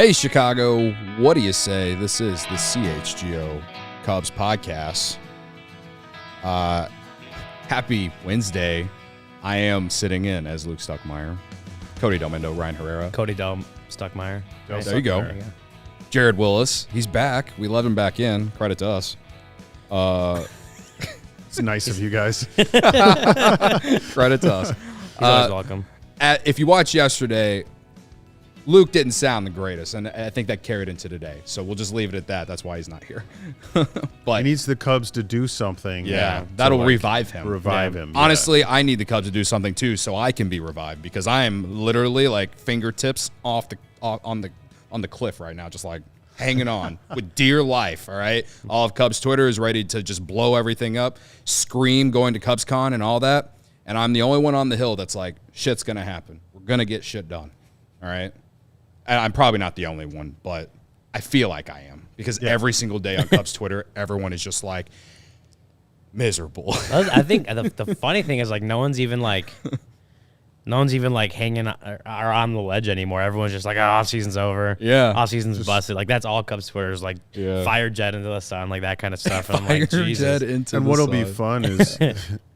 Hey, Chicago, what do you say? This is the CHGO Cubs Podcast. Happy Wednesday. I am sitting in as Luke Stuckmeyer, Cody Delmendo, Ryan Herrera. Cody Stuckmeyer. There you go. Jared Wyllys. He's back. We let him back in. Credit to us. It's nice of you guys. Credit to us. He's always welcome. If you watched yesterday, Luke didn't sound the greatest, and I think that carried into today. So we'll just leave it at that. That's why he's not here. But he needs the Cubs to do something. Yeah, that'll revive him. Him. Honestly, yeah. I need the Cubs to do something too, so I can be revived, because I am literally like fingertips on the cliff right now, just like hanging on with dear life. All right, all of Cubs Twitter is ready to just blow everything up, scream going to CubsCon and all that, and I'm the only one on the hill that's like, shit's gonna happen. We're gonna get shit done. All right. And I'm probably not the only one, but I feel like I am, because every single day on Cubs Twitter, everyone is just like miserable. I think the funny thing is, like, no one's even like hanging or on the ledge anymore. Everyone's just like, oh, off season's over. Yeah. Off season's busted. Like, that's all Cubs Twitter is, like, fire jet into the sun, like that kind of stuff. And I'm like, Jesus. And what'll be fun is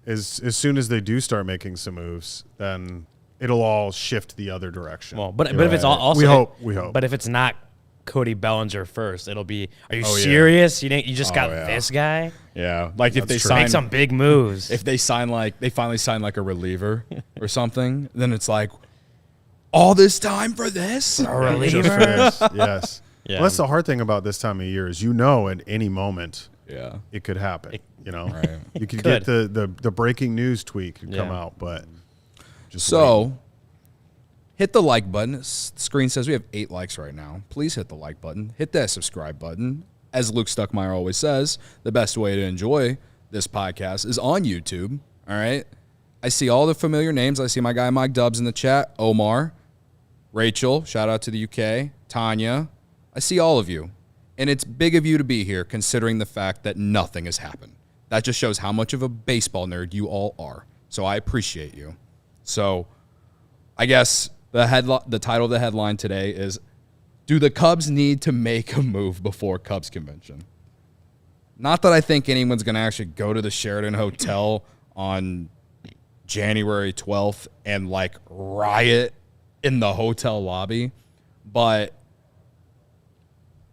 as soon as they do start making some moves, then it'll all shift the other direction. Well, but if it's also we hope. But if it's not Cody Bellinger first, it'll be, are you serious? You just got this guy? Yeah, like if they make some big moves. If they finally sign like a reliever or something, then it's like, all this time for this? A reliever? Yes. Yeah. Well, that's the hard thing about this time of year is, at any moment, it could happen. Right. You could get the breaking news tweet could come out, but. So, hit the like button. The screen says we have 8 likes right now. Please hit the like button. Hit that subscribe button. As Luke Stuckmeyer always says, the best way to enjoy this podcast is on YouTube. All right? I see all the familiar names. I see my guy Mike Dubs in the chat. Omar, Rachel, shout out to the UK, Tanya. I see all of you. And it's big of you to be here, considering the fact that nothing has happened. That just shows how much of a baseball nerd you all are. So I appreciate you. So, I guess the title of the headline today is, do the Cubs need to make a move before Cubs convention? Not that I think anyone's going to actually go to the Sheraton Hotel on January 12th and, like, riot in the hotel lobby, but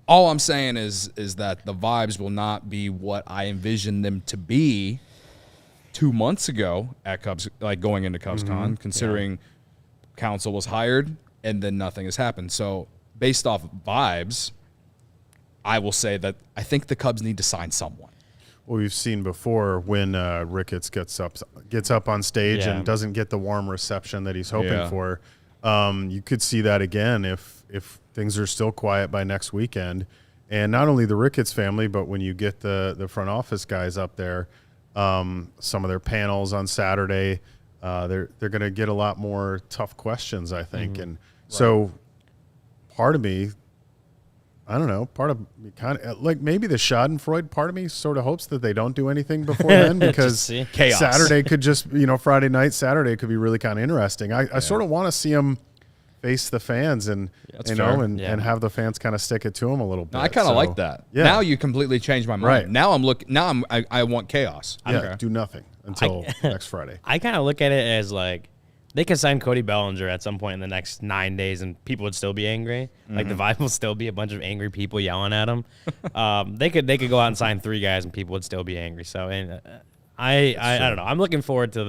all I'm saying is that the vibes will not be what I envisioned them to be 2 months ago at Cubs, like going into CubsCon, considering council was hired and then nothing has happened. So based off vibes, I will say that I think the Cubs need to sign someone. Well, we've seen before when Ricketts gets up on stage and doesn't get the warm reception that he's hoping for. You could see that again if things are still quiet by next weekend. And not only the Ricketts family, but when you get the front office guys up there, some of their panels on Saturday, they're going to get a lot more tough questions, I think. And so part of me, I don't know, part of me kind of like maybe the Schadenfreude part of me sort of hopes that they don't do anything before then, because chaos. Saturday could just, Friday night, Saturday could be really kind of interesting. I sort of want to see them face the fans and have the fans kind of stick it to them a little bit. No, I kind of like that. Yeah. Now you completely changed my mind. Right. Now I want chaos. Do nothing until next Friday. I kind of look at it as like they could sign Cody Bellinger at some point in the next 9 days and people would still be angry. Like the vibe will still be a bunch of angry people yelling at them. They could go out and sign 3 guys and people would still be angry. So I don't know. I'm looking forward to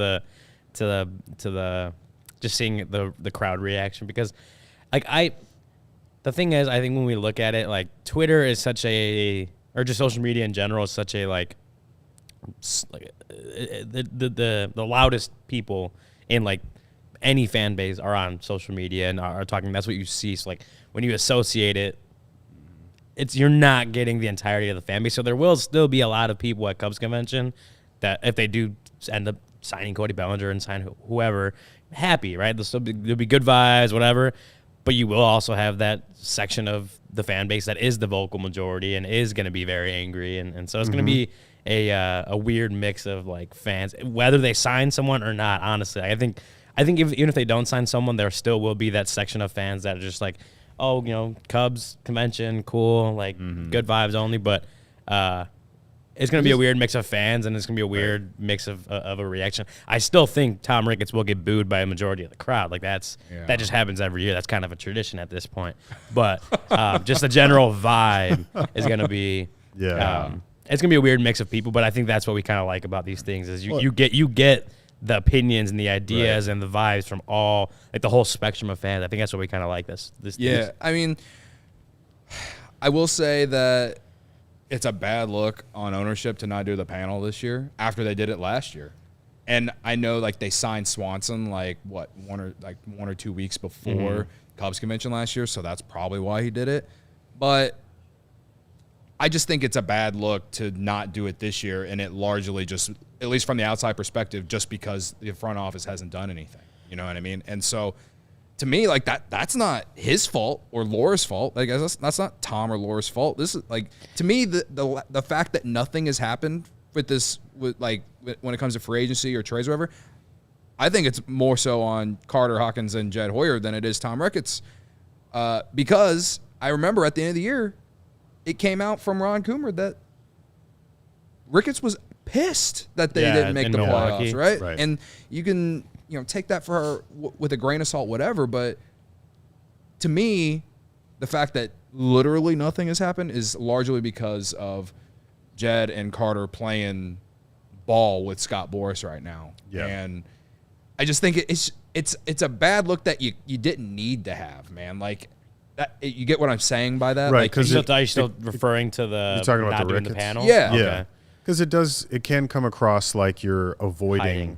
the just seeing the crowd reaction, because the thing is, I think when we look at it, like Twitter is such or just social media in general is such a the loudest people in like any fan base are on social media and are talking. That's what you see. So like when you associate it, you're not getting the entirety of the fan base. So there will still be a lot of people at Cubs convention that if they do end up signing Cody Bellinger and sign whoever, happy, right? There'll be good vibes, whatever. But you will also have that section of the fan base that is the vocal majority and is going to be very angry, and so it's going to be a weird mix of like fans, whether they sign someone or not. Honestly, I think even if they don't sign someone, there still will be that section of fans that are just like, Cubs convention, cool, like good vibes only. But it's going to be a weird mix of fans, and it's going to be a weird mix of a reaction. I still think Tom Ricketts will get booed by a majority of the crowd. Like that just happens every year. That's kind of a tradition at this point. But just the general vibe is going to be it's going to be a weird mix of people. But I think that's what we kind of like about these things is you get the opinions and the ideas and the vibes from all, like the whole spectrum of fans. I think that's what we kind of like this. I mean, I will say that it's a bad look on ownership to not do the panel this year after they did it last year. And I know like they signed Swanson one or 2 weeks before Cubs convention last year, so that's probably why he did it. But I just think it's a bad look to not do it this year, and it largely just, at least from the outside perspective, just because the front office hasn't done anything. You know what I mean? And so to me, like that's not his fault or Laura's fault. Like that's not Tom or Laura's fault. This is like, to me, the fact that nothing has happened with this, when it comes to free agency or trades or whatever, I think it's more so on Carter Hawkins and Jed Hoyer than it is Tom Ricketts. Because I remember at the end of the year, it came out from Ron Coomer that Ricketts was pissed that they didn't make the playoffs, right? And you can take that with a grain of salt, whatever. But to me, the fact that literally nothing has happened is largely because of Jed and Carter playing ball with Scott Boras right now. Yeah. And I just think it's a bad look that you didn't need to have, man. Like, that, you get what I'm saying by that? Right, because are you still referring to the you're talking about not the doing Ricketts? The panel? Yeah. Okay. Because it can come across like you're avoiding.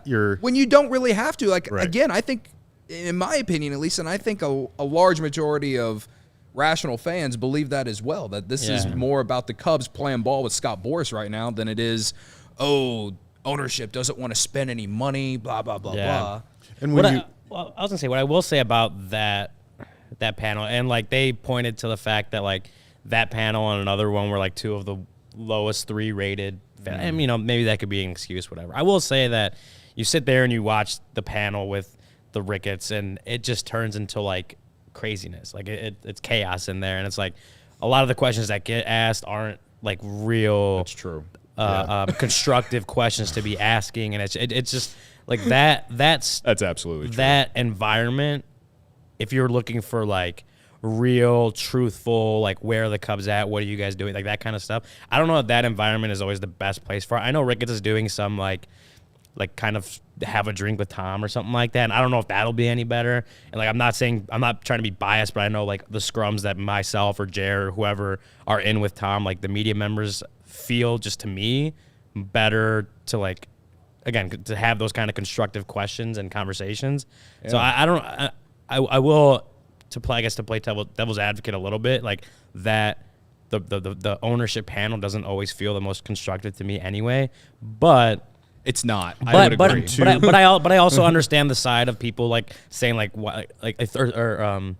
You're when you don't really have to. Like, again, I think, in my opinion at least, and I think a large majority of rational fans believe that as well, that this is more about the Cubs playing ball with Scott Boras right now than it is, ownership doesn't want to spend any money, blah, blah, blah, blah. And I was going to say, what I will say about that panel, and like they pointed to the fact that like that panel and another one were like two of the lowest 3 rated. And maybe that could be an excuse, whatever. I will say that you sit there and you watch the panel with the Ricketts, and it just turns into like craziness. Like it's chaos in there, and it's like a lot of the questions that get asked aren't like real. That's true. Constructive questions to be asking, and it's just like that. That's absolutely true. That environment. If you're looking for like real, truthful, like where are the Cubs at? What are you guys doing? Like that kind of stuff. I don't know if that environment is always the best place for it. I know Ricketts is doing some like kind of have a drink with Tom or something like that. And I don't know if that'll be any better. And like I'm not trying to be biased, but I know like the scrums that myself or Jared or whoever are in with Tom, like the media members feel just to me better to like, again, to have those kind of constructive questions and conversations. Yeah. So I will to play devil's advocate a little bit, like that the ownership panel doesn't always feel the most constructive to me anyway, but it's not. I would agree. But I also understand the side of people like saying like what the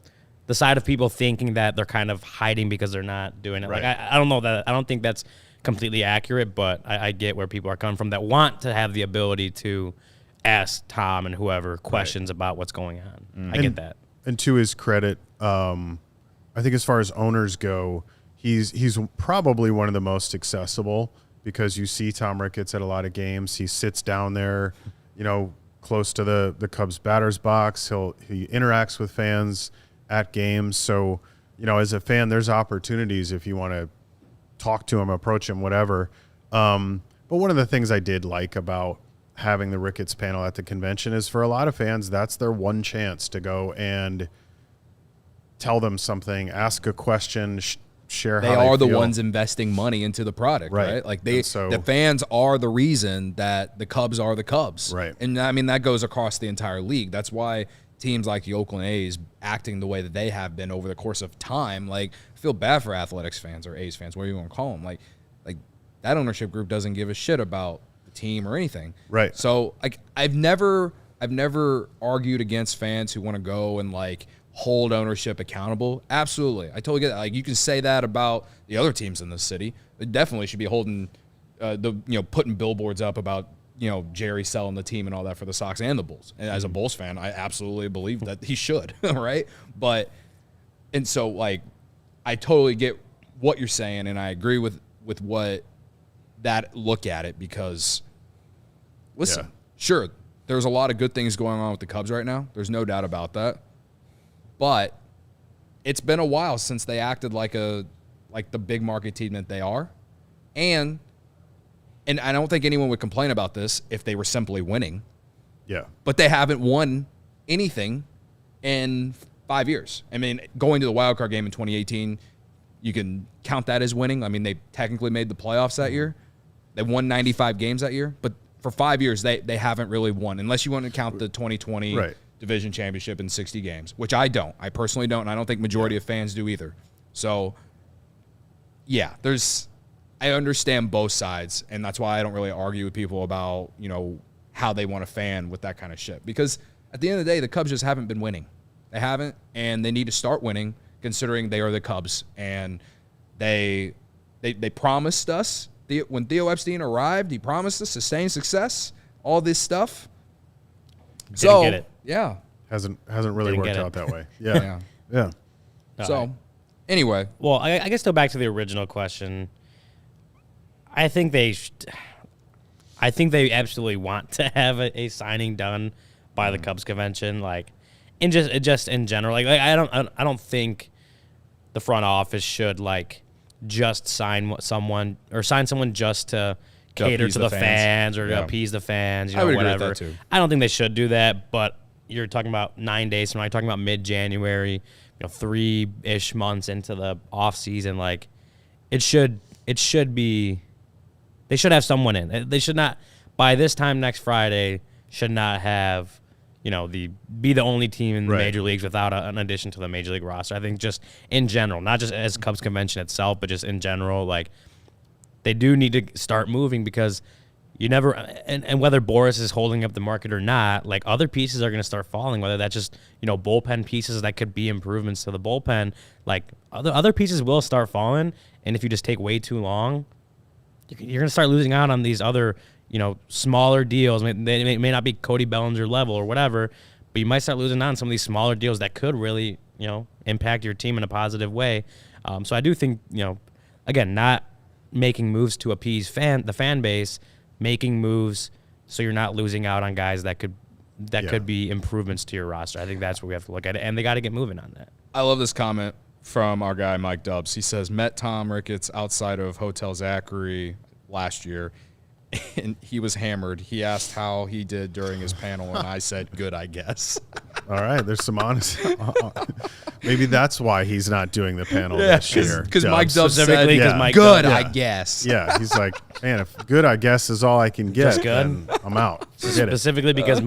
side of people thinking that they're kind of hiding because they're not doing it. Right. Like I don't know that I don't think that's completely accurate, but I get where people are coming from that want to have the ability to ask Tom and whoever questions about what's going on. Mm-hmm. I get that. And to his credit, I think as far as owners go, he's probably one of the most accessible because you see Tom Ricketts at a lot of games. He sits down there, close to the Cubs batter's box. He interacts with fans at games. So, as a fan, there's opportunities if you want to talk to him, approach him, whatever. But one of the things I did like about having the Ricketts panel at the convention is for a lot of fans, that's their one chance to go and tell them something, ask a question, share how they are feel. The ones investing money into the product, right? Like the fans are the reason that the Cubs are the Cubs. Right. And I mean, that goes across the entire league. That's why teams like the Oakland A's acting the way that they have been over the course of time. Like, I feel bad for Athletics fans or A's fans, whatever you want to call them. Like that ownership group doesn't give a shit about team or anything. Right. So like I've never argued against fans who want to go and like hold ownership accountable. Absolutely. I totally get that. Like you can say that about the other teams in this city. They definitely should be holding putting billboards up about Jerry selling the team and all that for the Sox and the Bulls. And as a Bulls fan, I absolutely believe that he should, right? But And so, like, I totally get what you're saying, and I agree with what that look at it because, listen, sure, there's a lot of good things going on with the Cubs right now. There's no doubt about that. But it's been a while since they acted like the big market team that they are. And I don't think anyone would complain about this if they were simply winning. Yeah. But they haven't won anything in 5 years. I mean, going to the wild card game in 2018, you can count that as winning. I mean, they technically made the playoffs that year. They won 95 games that year. But for 5 years, they haven't really won, unless you want to count the 2020 division championship in 60 games, which I don't. I personally don't, and I don't think majority of fans do either. So, yeah, I understand both sides, and that's why I don't really argue with people about, how they want to fan with that kind of shit. Because at the end of the day, the Cubs just haven't been winning. They haven't, and they need to start winning, considering they are the Cubs. And they promised us, when Theo Epstein arrived, he promised us sustained success, all this stuff. Didn't get it. Yeah. Hasn't really worked out that way. Yeah. Yeah. So, anyway. Well, I guess to go back to the original question, I think they absolutely want to have a signing done by the Cubs convention, and just in general. I don't think the front office should just sign someone just to cater to the fans or to appease the fans, I would whatever. agree with that too. I don't think they should do that, but you're talking about 9 days from now. You're talking about mid-January, 3-ish months into the off season. It should be. They should have someone in. They should not, by this time next Friday, should not have, be the only team in the major leagues without an addition to the major league roster. I think just in general, not just as Cubs convention itself, but just in general, they do need to start moving because you never, and whether Boris is holding up the market or not, other pieces are going to start falling, whether that's just, bullpen pieces that could be improvements to the bullpen. Other pieces will start falling, and if you just take way too long, you're going to start losing out on these other, smaller deals. They may not be Cody Bellinger level or whatever, but you might start losing out on some of these smaller deals that could really, impact your team in a positive way. So I do think, again, not making moves to appease the fan base, making moves so you're not losing out on guys that could be improvements to your roster. I think that's what we have to look at it, and they got to get moving on that. I love this comment from our guy Mike Dubs. He says, met Tom Ricketts outside of Hotel Zachary last year, and he was hammered. He asked how he did during his panel, and I said, good, I guess. All right, there's some honest. Maybe that's why he's not doing the panel this year. Because Mike Dubs said, good, I guess. Yeah, he's like, man, if good, I guess, is all I can get, then I'm out. Specifically because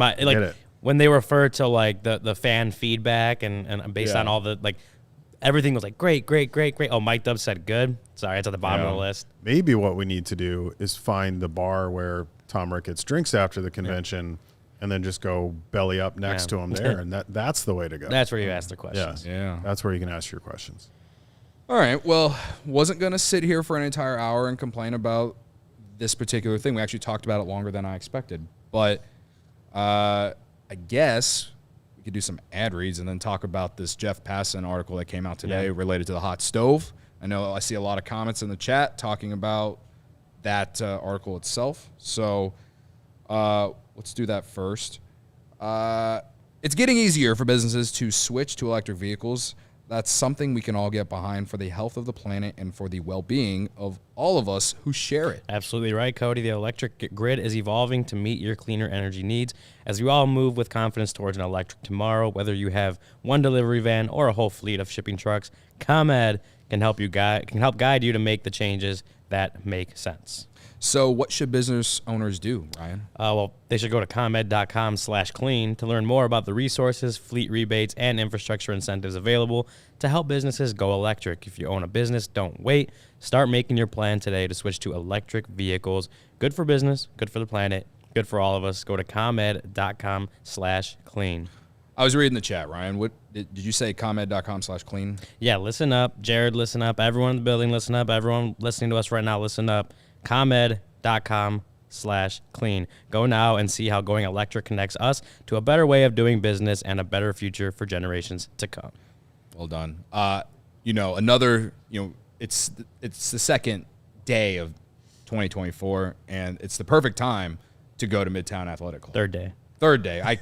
when they refer to the fan feedback and based on all the everything was great. Oh, Mike Dubs said good. Sorry, it's at the bottom of the list. Maybe what we need to do is find the bar where Tom Ricketts drinks after the convention and then just go belly up next to him there. And that's the way to go. That's where you ask the questions. Yeah. That's where you can ask your questions. All right. Well, wasn't going to sit here for an entire hour and complain about this particular thing. We actually talked about it longer than I expected. But I guess we could do some ad reads and then talk about this Jeff Passan article that came out today related to the hot stove. I know I see a lot of comments in the chat talking about that article itself. So let's do that first. It's getting easier for businesses to switch to electric vehicles. That's something we can all get behind for the health of the planet and for the well-being of all of us who share it. Absolutely right, Cody. The electric grid is evolving to meet your cleaner energy needs. As we all move with confidence towards an electric tomorrow, whether you have one delivery van or a whole fleet of shipping trucks, ComEd can help guide you to make the changes that make sense. So what should business owners do, Ryan? Well, they should go to ComEd.com/clean to learn more about the resources, fleet rebates, and infrastructure incentives available to help businesses go electric. If you own a business, don't wait. Start making your plan today to switch to electric vehicles. Good for business, good for the planet, good for all of us. Go to ComEd.com/clean. I was reading the chat, Ryan. What did you say? ComEd.com/clean? Yeah, listen up. Jared, listen up. Everyone in the building, listen up. Everyone listening to us right now, listen up. ComEd.com/clean. Go now and see how going electric connects us to a better way of doing business and a better future for generations to come. Well done. Another, it's the second day of 2024, and it's the perfect time to go to Midtown Athletic Club. Third day. I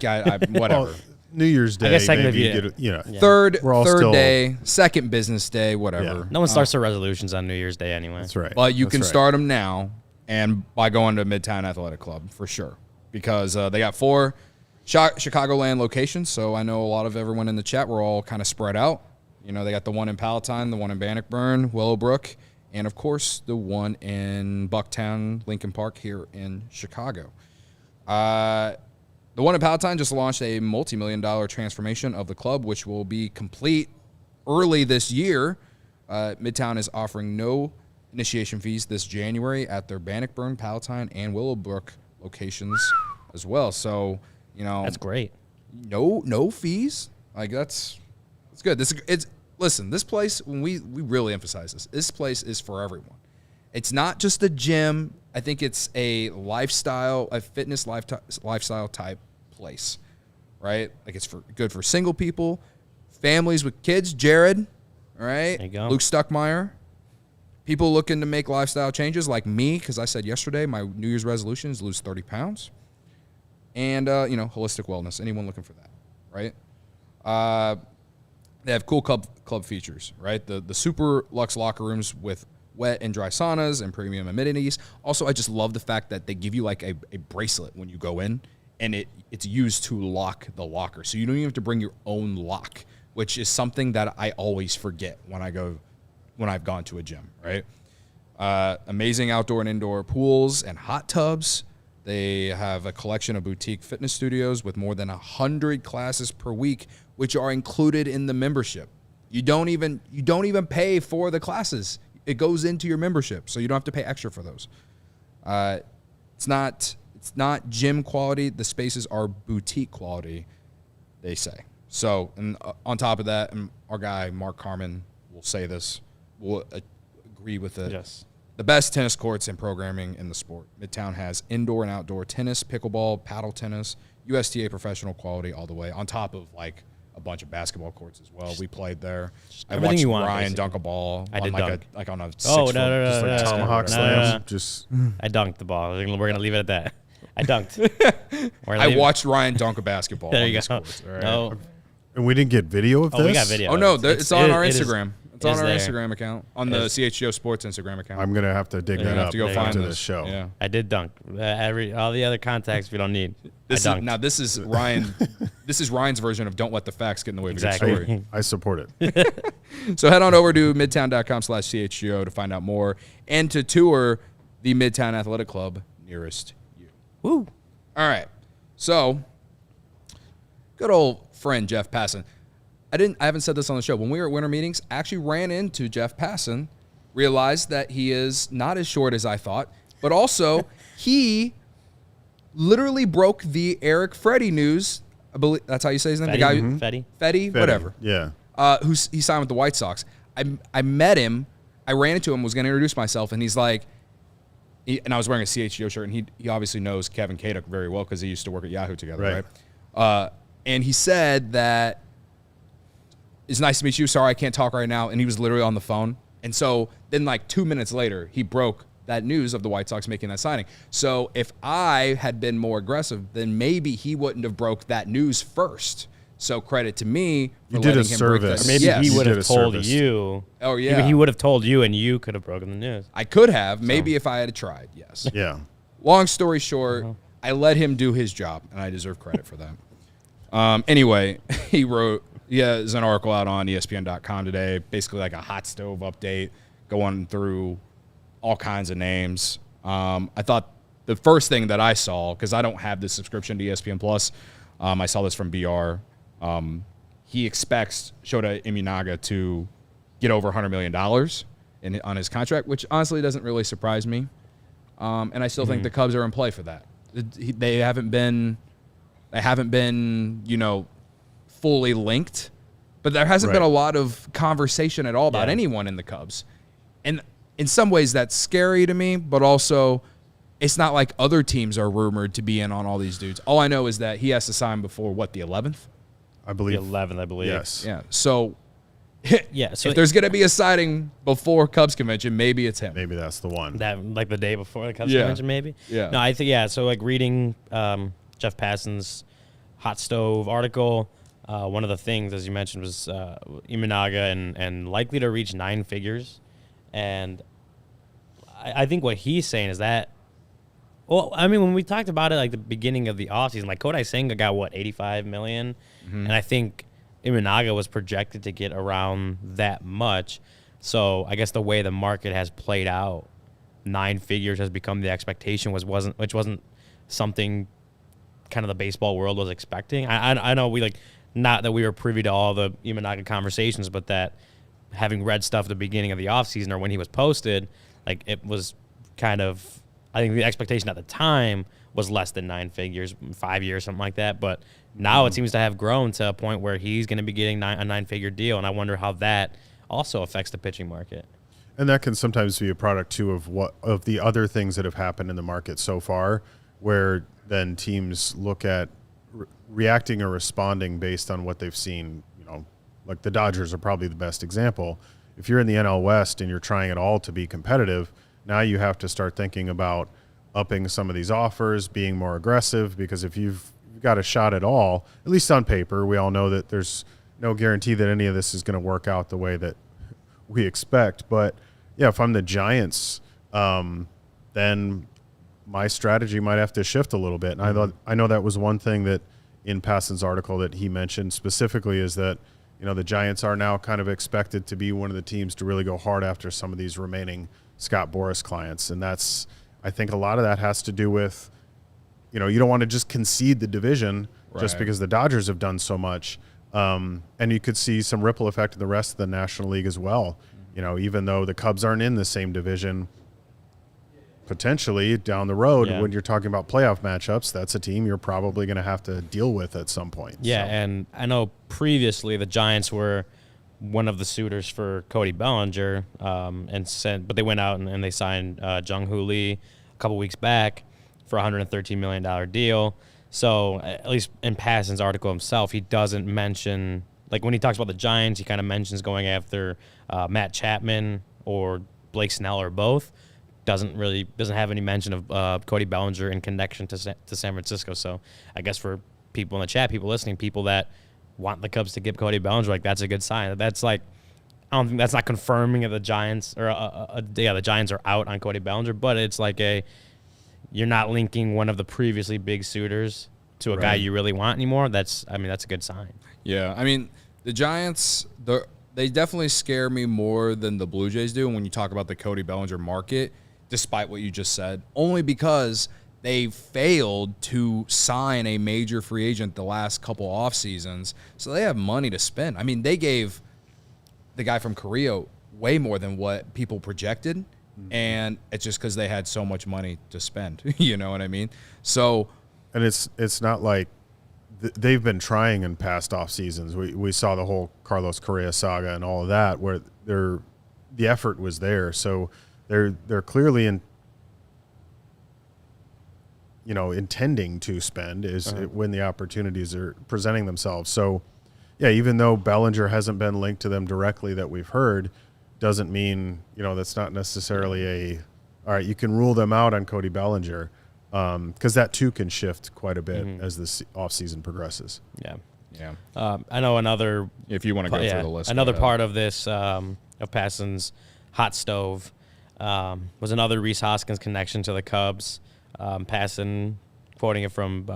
whatever. Well, New Year's Day, I guess maybe technically, you get it, Yeah. Third still, day, second business day, whatever. Yeah. No one starts their resolutions on New Year's Day anyway. That's right. But you can That's right. start them now, and by going to Midtown Athletic Club for sure, because they got 4 Chicagoland locations. So I know a lot of everyone in the chat, we're all kind of spread out. They got the one in Palatine, the one in Bannockburn, Willowbrook, and of course the one in Bucktown, Lincoln Park here in Chicago. The one in Palatine just launched a multi-million-dollar transformation of the club, which will be complete early this year. Midtown is offering no initiation fees this January at their Bannockburn, Palatine, and Willowbrook locations as well. So, That's great. No fees. Like that's good. Listen, this place, when we really emphasize this place is for everyone. It's not just a gym. I think it's a fitness lifestyle type place, right? Like it's good for single people, families with kids. Jared, all right? There you go. Luke Stuckmeyer. People looking to make lifestyle changes like me, because I said yesterday my New Year's resolution is to lose 30 pounds. And, holistic wellness. Anyone looking for that, right? They have cool club features, right? The super luxe locker rooms with wet and dry saunas and premium amenities. Also, I just love the fact that they give you like a bracelet when you go in, and it's used to lock the locker. So you don't even have to bring your own lock, which is something that I always forget when I've gone to a gym, right? Amazing outdoor and indoor pools and hot tubs. They have a collection of boutique fitness studios with more than 100 classes per week, which are included in the membership. You don't even pay for the classes. It goes into your membership, so you don't have to pay extra for those. It's not gym quality. The spaces are boutique quality, they say. So, and on top of that, and our guy Mark Carmen will say this, will agree with it. Yes. The best tennis courts and programming in the sport. Midtown has indoor and outdoor tennis, pickleball, paddle tennis, USTA professional quality all the way, on top of like a bunch of basketball courts as well. We played there. I everything watched you want, Ryan basically. dunk a ball I did dunk. on a 6 Oh, foot. no, Just like tomahawk slams. no. Just I dunked the ball. We're going to leave it at that. I dunked. I watched Ryan dunk a basketball There on you these go. courts. All right? No. and we didn't get video of this. Oh, we got video. Oh, no, it's on our it is- Instagram. It's on our there. Instagram account, on the CHGO Sports Instagram account. I'm gonna have to dig You're that gonna have up to go find after this. this show. Yeah. I did dunk. All the other contacts we don't need. I dunked. This is Ryan. This is Ryan's version of "Don't let the facts get in the way of a good Exactly. story." I support it. So head on over to midtown.com/CHGO to find out more and to tour the Midtown Athletic Club nearest you. Woo. All right. So, good old friend Jeff Passan. I haven't said this on the show. When we were at winter meetings, I actually ran into Jeff Passan, realized that he is not as short as I thought, but also he literally broke the Eric Freddy news. I believe that's how you say his name. Fetty? The guy, Fetty? Fetty, whatever. Yeah. He signed with the White Sox. I met him. I ran into him, was going to introduce myself, and he's like, and I was wearing a CHGO shirt, and he obviously knows Kevin Kaduk very well because he used to work at Yahoo together, right? And he said that, it's nice to meet you. Sorry, I can't talk right now. And he was literally on the phone. And so then like 2 minutes later, he broke that news of the White Sox making that signing. So if I had been more aggressive, then maybe he wouldn't have broke that news first. So credit to me for You did letting a him break service. that. Maybe Yes. he would did have a told service. you. Oh, yeah. He would have told you, and you could have broken the news. I could have, maybe if I had tried, yes. Yeah. Long story short, I let him do his job, and I deserve credit for that. Anyway, he has an article out on ESPN.com today, basically like a hot stove update, going through all kinds of names. I thought the first thing that I saw, because I don't have the subscription to ESPN Plus, I saw this from BR. He expects Shota Imanaga to get over $100 million on his contract, which honestly doesn't really surprise me. And I still think the Cubs are in play for that. They haven't been, fully linked, but there hasn't been a lot of conversation at all about anyone in the Cubs. And in some ways that's scary to me, but also it's not like other teams are rumored to be in on all these dudes. All I know is that he has to sign before, the 11th? I believe. The 11th, I believe. Yes. Yeah. So Yeah, so if there's going to be a signing before Cubs convention, maybe it's him. Maybe that's the one. that like the day before the Cubs Yeah. convention, maybe. Yeah. No, I think so like reading Jeff Passan's Hot Stove article. One of the things, as you mentioned, was Imanaga and likely to reach 9 figures. And I think what he's saying is that, well, I mean, when we talked about it like the beginning of the offseason, like Kodai Senga got, what, $85 million? Mm-hmm. And I think Imanaga was projected to get around that much. So I guess the way the market has played out, 9 figures has become the expectation, which wasn't something kind of the baseball world was expecting. I know we not that we were privy to all the Imanaga conversations, but that having read stuff at the beginning of the offseason or when he was posted, like it was kind of, I think the expectation at the time was less than 9 figures, 5 years, something like that. But now it seems to have grown to a point where he's going to be getting a 9-figure deal. And I wonder how that also affects the pitching market. And that can sometimes be a product too of the other things that have happened in the market so far, where then teams look at reacting or responding based on what they've seen. You know, like the Dodgers are probably the best example. If you're in the NL West and you're trying it all to be competitive, now you have to start thinking about upping some of these offers, being more aggressive, because if you've got a shot at all, at least on paper, we all know that there's no guarantee that any of this is going to work out the way that we expect. But yeah, if I'm the Giants, then my strategy might have to shift a little bit. And I know that was one thing that in Passan's article that he mentioned specifically, is that, you know, the Giants are now kind of expected to be one of the teams to really go hard after some of these remaining Scott Boras clients. And that's, I think a lot of that has to do with, you know, you don't want to just concede the division just because the Dodgers have done so much. And you could see some ripple effect in the rest of the National League as well. You know, even though the Cubs aren't in the same division, potentially down the road, when you're talking about playoff matchups, that's a team you're probably going to have to deal with at some point. Yeah, and I know previously the Giants were one of the suitors for Cody Bellinger, but they went out and they signed Jung-Hoo Lee a couple weeks back for a $113 million deal. So at least in Passan's article himself, he doesn't mention, like when he talks about the Giants, he kind of mentions going after Matt Chapman or Blake Snell or both. Doesn't have any mention of Cody Bellinger in connection to San Francisco. So I guess for people in the chat, people listening, people that want the Cubs to get Cody Bellinger, like that's a good sign. That's like, I don't think that's not confirming that the Giants the Giants are out on Cody Bellinger, but it's like you're not linking one of the previously big suitors to a guy you really want anymore. That's a good sign. Yeah, I mean the Giants, they definitely scare me more than the Blue Jays do when you talk about the Cody Bellinger market, despite what you just said, only because they failed to sign a major free agent the last couple off seasons, so they have money to spend. I mean, they gave the guy from Korea way more than what people projected, and it's just because they had so much money to spend. You know what I mean? So, and it's not like they've been trying in past off seasons. We saw the whole Carlos Correa saga and all of that, where the effort was there. So they're clearly intending to spend when the opportunities are presenting themselves. So, yeah, even though Bellinger hasn't been linked to them directly that we've heard, doesn't mean, that's not necessarily all right, you can rule them out on Cody Bellinger, because that too can shift quite a bit as the offseason progresses. Yeah. I know another. If you want to go through the list. Another part of this, of Passan's hot stove, was another Reese Hoskins connection to the Cubs. Passan, quoting it from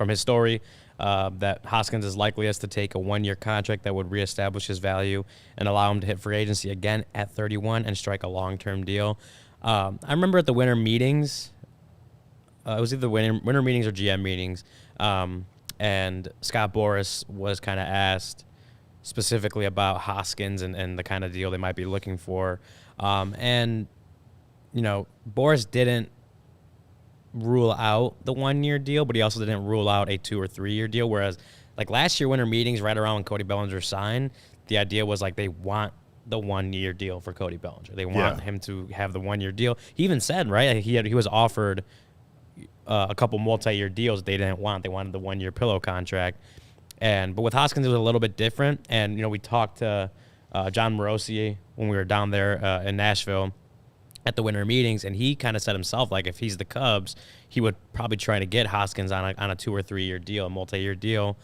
his story, that Hoskins is likely to take a 1-year contract that would reestablish his value and allow him to hit free agency again at 31 and strike a long-term deal. I remember at the winter meetings, it was either winter meetings or GM meetings, and Scott Boras was kind of asked specifically about Hoskins and the kind of deal they might be looking for. And Boras didn't rule out the 1-year deal, but he also didn't rule out a 2 or 3 year deal. Whereas, like last year, winter meetings, right around when Cody Bellinger signed, the idea was like they want the 1-year deal for Cody Bellinger. They want him to have the 1-year deal. He even said, right, like he was offered a couple multi-year deals that they didn't want. They wanted the 1-year pillow contract. But with Hoskins, it was a little bit different. And we talked to John Morosi when we were down there in Nashville at the winter meetings, and he kind of said himself, like, if he's the Cubs, he would probably try to get Hoskins on a 2 or 3 year deal, a multi-year deal.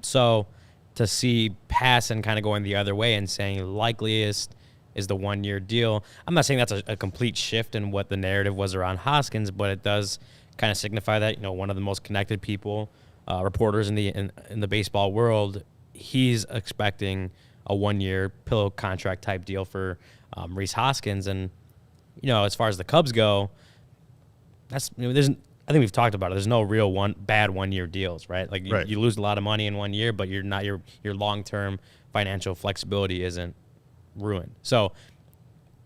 So to see Passan kind of going the other way and saying likeliest is the 1 year deal, I'm not saying that's a complete shift in what the narrative was around Hoskins, but it does kind of signify that, one of the most connected people, reporters in the baseball world, he's expecting a 1 year pillow contract type deal for Reese Hoskins. And as far as the Cubs go, that's I think we've talked about it. There's no real bad 1 year deals, right? Like you lose a lot of money in 1 year, but you're not your long term financial flexibility isn't ruined. So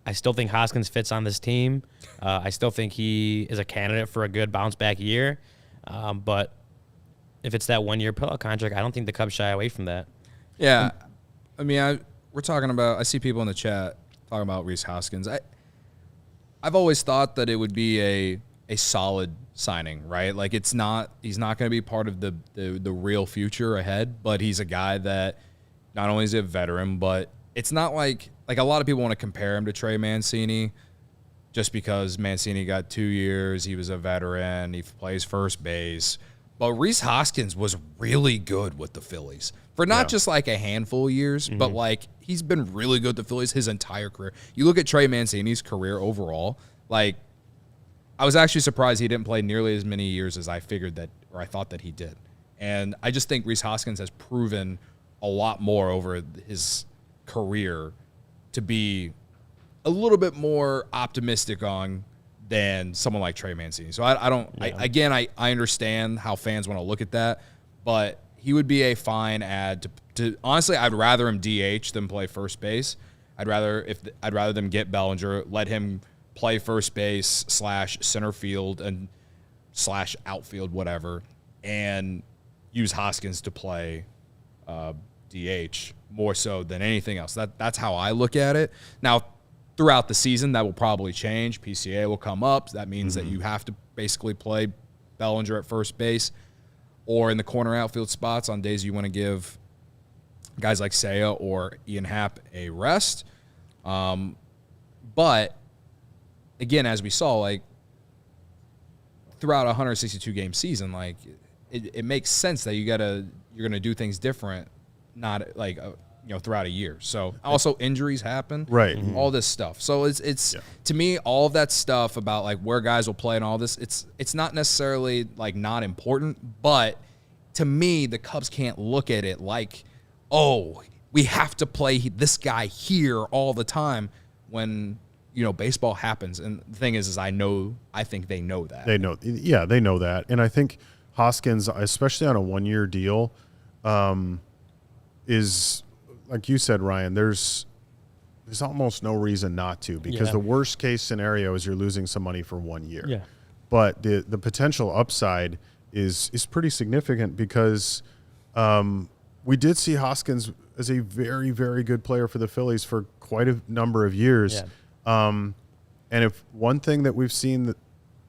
I still think Hoskins fits on this team. I still think he is a candidate for a good bounce back year. But if it's that 1 year pillow contract, I don't think the Cubs shy away from that. Yeah. I mean, we're talking about, I see people in the chat talking about Reese Hoskins. I've always thought that it would be a solid signing, right? Like he's not going to be part of the real future ahead, but he's a guy that not only is he a veteran, but it's not like a lot of people want to compare him to Trey Mancini just because Mancini got 2 years, he was a veteran, he plays first base. But Reese Hoskins was really good with the Phillies for not just like a handful of years, but like he's been really good with the Phillies his entire career. You look at Trey Mancini's career overall, like I was actually surprised he didn't play nearly as many years as I figured that, or I thought that he did. And I just think Reese Hoskins has proven a lot more over his career to be a little bit more optimistic on than someone like Trey Mancini. So I don't. Yeah. I understand how fans want to look at that, but he would be a fine add to honestly, I'd rather him DH than play first base. I'd rather them get Bellinger, let him play first base / center field and / outfield, whatever, and use Hoskins to play DH more so than anything else. That's how I look at it. Now, throughout the season, that will probably change. PCA will come up. That means that you have to basically play Bellinger at first base or in the corner outfield spots on days you want to give guys like Seiya or Ian Happ a rest. But, again, as we saw, like, throughout a 162-game season, like, it makes sense that you're going to do things different, not like throughout a year. So also injuries happen, right? All this stuff. So it's to me, all of that stuff about like where guys will play and all this, it's not necessarily like not important, but to me, the Cubs can't look at it like, oh, we have to play this guy here all the time when baseball happens. And the thing is I think they know that. They know that. And I think Hoskins, especially on a 1 year deal, is, like you said, Ryan, there's almost no reason not to, because the worst case scenario is you're losing some money for 1 year. Yeah. But the potential upside is pretty significant because we did see Hoskins as a very, very good player for the Phillies for quite a number of years. Yeah. And if one thing that we've seen that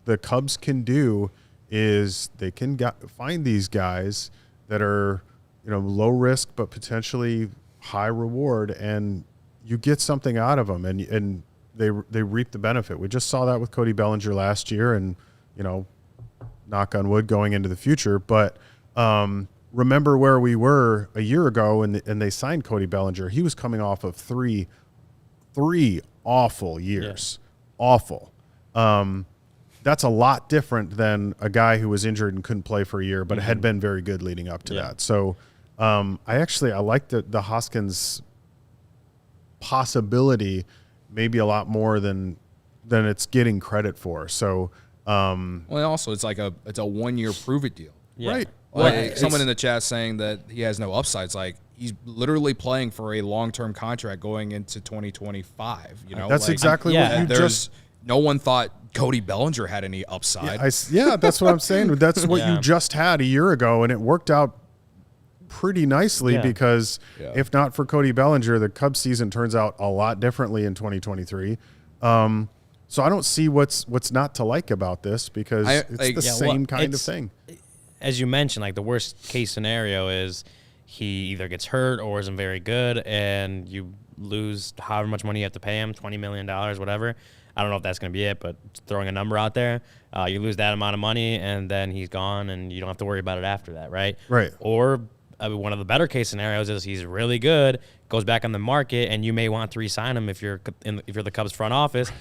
the Cubs can do is they can find these guys that are low risk but potentially high reward, and you get something out of them, and they reap the benefit. We just saw that with Cody Bellinger last year, and knock on wood going into the future. But remember where we were a year ago, and they signed Cody Bellinger. He was coming off of three awful years, awful. That's a lot different than a guy who was injured and couldn't play for a year, but had been very good leading up to that. So I like the Hoskins possibility maybe a lot more than it's getting credit for. So also it's a 1 year prove it deal, right? Like someone in the chat saying that he has no upsides. Like he's literally playing for a long-term contract going into 2025. That's exactly what you just. No one thought Cody Bellinger had any upside. That's what I'm saying. That's what you just had a year ago, and it worked out pretty nicely because if not for Cody Bellinger, the Cubs season turns out a lot differently in 2023. So I don't see what's not to like about this, because it's the same kind of thing. As you mentioned, like the worst case scenario is he either gets hurt or isn't very good, and you lose however much money you have to pay him, $20 million, whatever. I don't know if that's going to be it, but throwing a number out there, you lose that amount of money, and then he's gone, and you don't have to worry about it after that, right? Right. Or one of the better case scenarios is he's really good, goes back on the market, and you may want to re-sign him if you're the Cubs front office,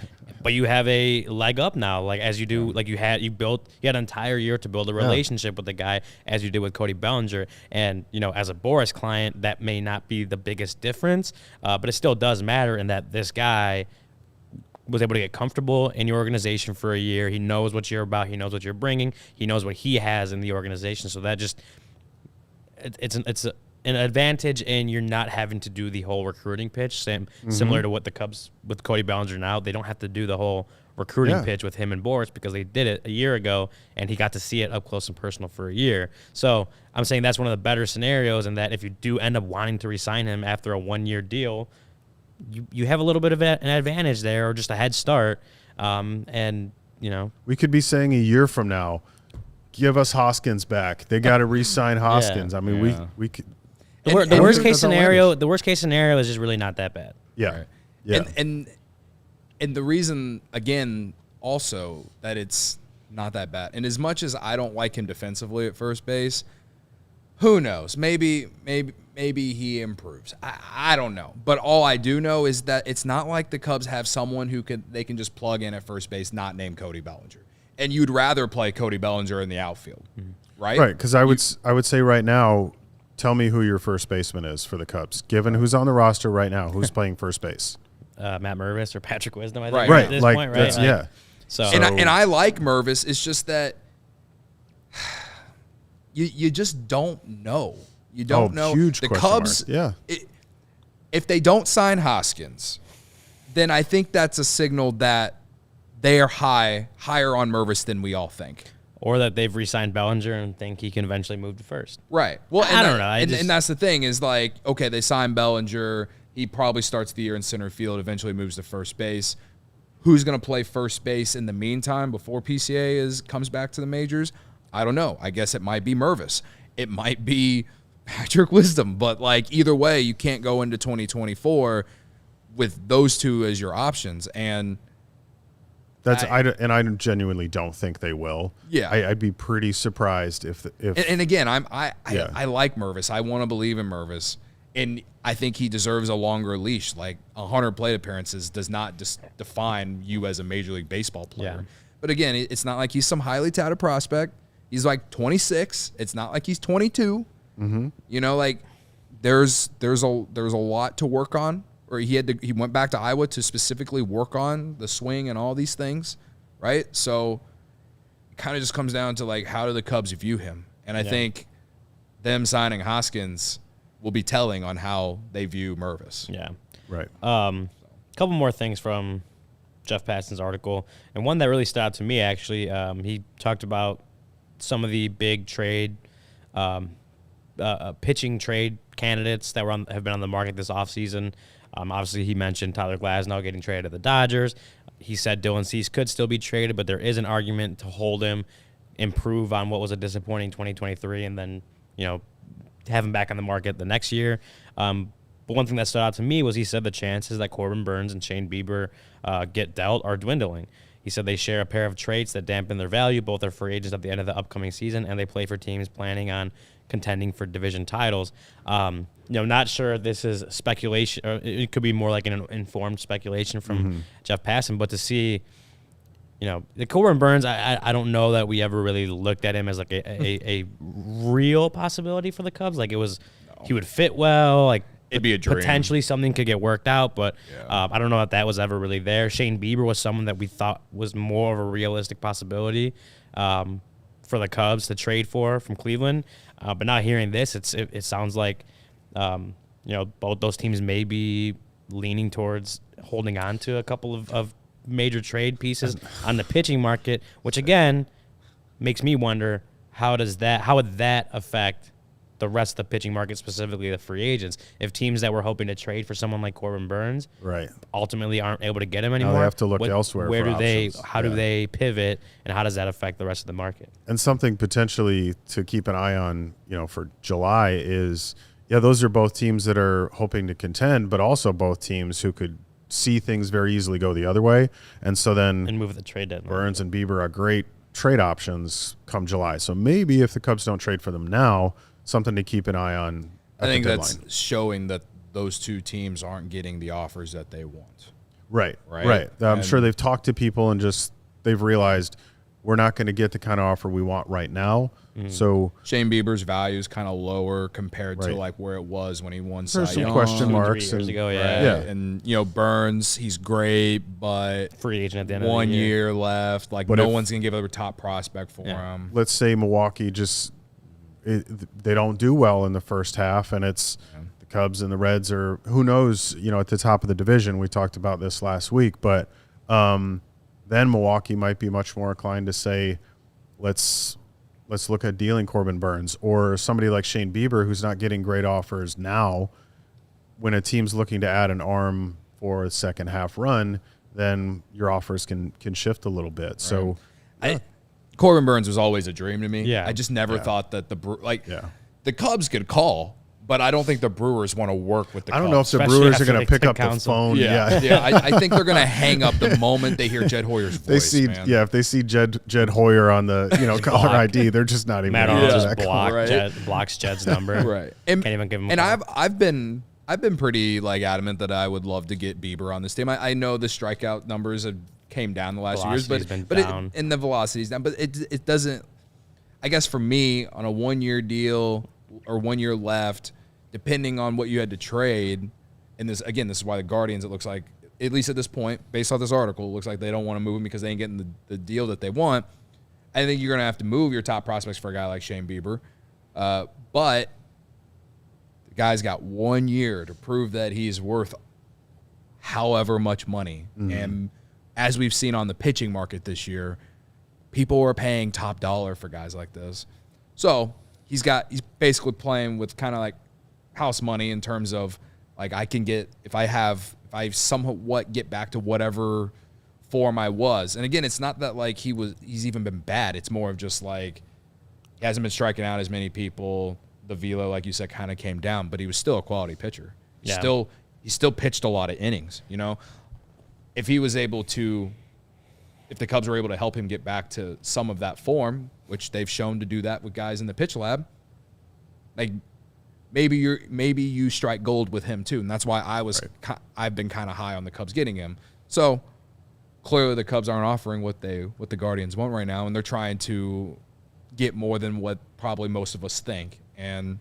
but you have a leg up now, like as you do, like you had an entire year to build a relationship with the guy, as you did with Cody Bellinger, and as a Boris client, that may not be the biggest difference, but it still does matter in that this guy was able to get comfortable in your organization for a year. He knows what you're about. He knows what you're bringing. He knows what he has in the organization. So that just it's an advantage, and you're not having to do the whole recruiting pitch. Similar to what the Cubs with Cody Bellinger now, they don't have to do the whole recruiting pitch with him and Boris because they did it a year ago, and he got to see it up close and personal for a year. So I'm saying that's one of the better scenarios, and that if you do end up wanting to re-sign him after a 1-year deal, you have a little bit of an advantage there, or just a head start. We could be saying a year from now, give us Hoskins back. They got to re-sign Hoskins. I mean, we could. The worst case scenario. The worst case scenario is just really not that bad. Yeah, right. Yeah. And the reason, again, also that it's not that bad. And as much as I don't like him defensively at first base, who knows? Maybe he improves. I don't know. But all I do know is that it's not like the Cubs have someone they can just plug in at first base, not named Cody Bellinger. And you'd rather play Cody Bellinger in the outfield, right? Right, because I would say right now, tell me who your first baseman is for the Cubs. Given who's on the roster right now, who's playing first base? Matt Mervis or Patrick Wisdom, I think. Right. At this Like, point, right? yeah. So and I like Mervis. It's just that you just don't know. You don't know. Huge the question Cubs. mark. Yeah. If they don't sign Hoskins, then I think that's a signal that they are higher on Mervis than we all think. Or that they've re-signed Bellinger and think he can eventually move to first. Right. Well, I don't know. And that's the thing is like, okay, they signed Bellinger. He probably starts the year in center field, eventually moves to first base. Who's going to play first base in the meantime before PCA comes back to the majors? I don't know. I guess it might be Mervis. It might be Patrick Wisdom. But, like, either way, you can't go into 2024 with those two as your options. And I genuinely don't think they will. Yeah. I'd be pretty surprised if and again, I like Mervis. I want to believe in Mervis. And I think he deserves a longer leash. Like 100 plate appearances does not just define you as a Major League Baseball player. Yeah. But again, it's not like he's some highly touted prospect. He's like 26. It's not like he's 22. Mm-hmm. You know, like there's a lot to work on. Or he went back to Iowa to specifically work on the swing and all these things, right? So it kind of just comes down to like how do the Cubs view him? And I think them signing Hoskins will be telling on how they view Mervis. Yeah. Right. A couple more things from Jeff Passan's article, and one that really stood out to me, actually. He talked about some of the big pitching trade candidates that have been on the market this offseason. Obviously, he mentioned Tyler Glasnow getting traded to the Dodgers. He said Dylan Cease could still be traded, but there is an argument to hold him, improve on what was a disappointing 2023, and then, have him back on the market the next year. But one thing that stood out to me was he said the chances that Corbin Burnes and Shane Bieber get dealt are dwindling. He said they share a pair of traits that dampen their value. Both are free agents at the end of the upcoming season, and they play for teams planning on contending for division titles. Not sure if this is speculation, or it could be more like an informed speculation from Jeff Passan, but to see, the Corbin Burnes, I don't know that we ever really looked at him as like a real possibility for the Cubs. Like he would fit well, like it'd be a dream. Potentially something could get worked out, but I don't know if that was ever really there. Shane Bieber was someone that we thought was more of a realistic possibility for the Cubs to trade for from Cleveland. But not hearing this, it sounds like both those teams may be leaning towards holding on to a couple of major trade pieces on the pitching market, which again makes me wonder how would that affect the rest of the pitching market, specifically the free agents? If teams that were hoping to trade for someone like Corbin Burnes ultimately aren't able to get him anymore, they have to look elsewhere. How do they pivot, and how does that affect the rest of the market? And something potentially to keep an eye on, for July is Yeah, those are both teams that are hoping to contend, but also both teams who could see things very easily go the other way. And so then and move at the trade deadline. Burns and Bieber are great trade options come July. So maybe if the Cubs don't trade for them now, something to keep an eye on. I think that's showing that those two teams aren't getting the offers that they want. Right. I'm sure they've talked to people and just they've realized we're not going to get the kind of offer we want right now. So Shane Bieber's value is kind of lower compared to like where it was when he won Cy there's some Young. question marks 3 years ago, And Burns, he's great, but free agent at the end of the 1 year. year left. Like, no one's gonna give up a top prospect for him. Let's say Milwaukee they don't do well in the first half, and it's the Cubs and the Reds are, who knows, at the top of the division. We talked about this last week, but then Milwaukee might be much more inclined to say, let's look at dealing Corbin Burns, or somebody like Shane Bieber, who's not getting great offers now. When a team's looking to add an arm for a second half run, then your offers can shift a little bit. Right. So Corbin Burns was always a dream to me. Yeah. I just never thought that the Cubs could call, but I don't think the Brewers want to work with the Cubs. I don't know if the Brewers are going to pick up the phone. I think they're going to hang up the moment they hear Jed Hoyer's voice. If they see Jed Hoyer on the caller ID, they're just not even. Matt going to Arnold just blocks Jed's number. Right. Can't even give him. And I've been pretty adamant that I would love to get Bieber on this team. I know the strikeout numbers have came down the last few years, and the velocity's down. But it doesn't. I guess for me, on a 1 year deal or 1 year left, depending on what you had to trade, and this is why the Guardians, it looks like, at least at this point, based off this article, it looks like they don't want to move him because they ain't getting the deal that they want. I think you're going to have to move your top prospects for a guy like Shane Bieber. But the guy's got 1 year to prove that he's worth however much money. Mm-hmm. And as we've seen on the pitching market this year, people are paying top dollar for guys like this. So he's basically playing with kind of like house money in terms of like I can get if I somewhat get back to whatever form I was. And again, it's not that like he's even been bad. It's more of just like he hasn't been striking out as many people. The velo, like you said, kind of came down, but he was still a quality pitcher. He still pitched a lot of innings, If the Cubs were able to help him get back to some of that form, which they've shown to do that with guys in the pitch lab, like maybe you strike gold with him too, and that's why I've been kind of high on the Cubs getting him. So clearly the Cubs aren't offering what the Guardians want right now, and they're trying to get more than what probably most of us think. And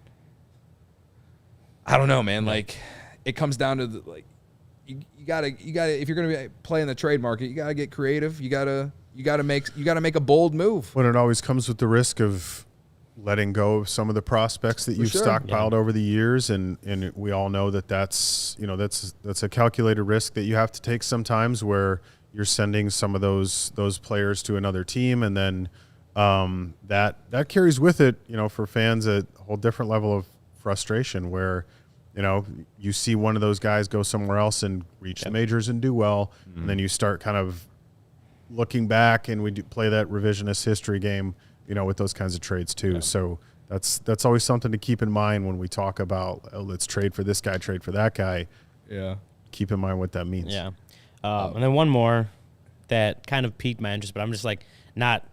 I don't know, man. Like it comes down to you gotta if you're gonna be playing the trade market, you gotta get creative. You gotta make a bold move. But it always comes with the risk of letting go of some of the prospects that you've stockpiled over the years, and we all know that's a calculated risk that you have to take sometimes, where you're sending some of those players to another team, and then that carries with it, for fans, a whole different level of frustration where you see one of those guys go somewhere else and reach the majors and do well, and then you start kind of looking back, and we play that revisionist history game, with those kinds of trades too. Yeah. So that's always something to keep in mind when we talk about let's trade for this guy, trade for that guy. Yeah, keep in mind what that means. Yeah, and then one more that kind of piqued my interest, but I'm just like not.